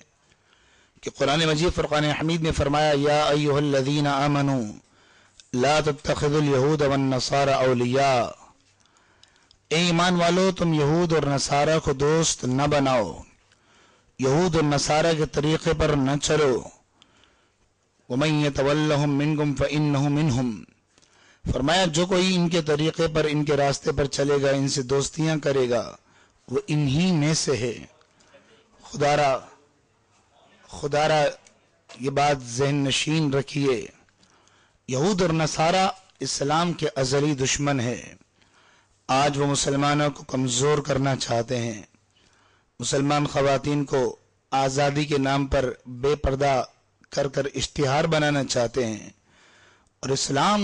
کہ قرآن مجید فرقان حمید میں فرمایا، یا ایھا الذین آمنوا لا تتخذوا اليہود والنصارى اولیاء، اے ایمان والو تم یہود اور نصارہ کو دوست نہ بناؤ، یہود اور نصارہ کے طریقے پر نہ چلو، ومن یتولہم منکم فانہ منہم، فرمایا جو کوئی ان کے طریقے پر، ان کے راستے پر چلے گا، ان سے دوستیاں کرے گا، وہ انہی میں سے ہے۔ خدارا یہ بات ذہن نشین رکھیے، یہود اور نصارہ اسلام کے ازلی دشمن ہے۔ آج وہ مسلمانوں کو کمزور کرنا چاہتے ہیں، مسلمان خواتین کو آزادی کے نام پر بے پردہ کر اشتہار بنانا چاہتے ہیں، اور اسلام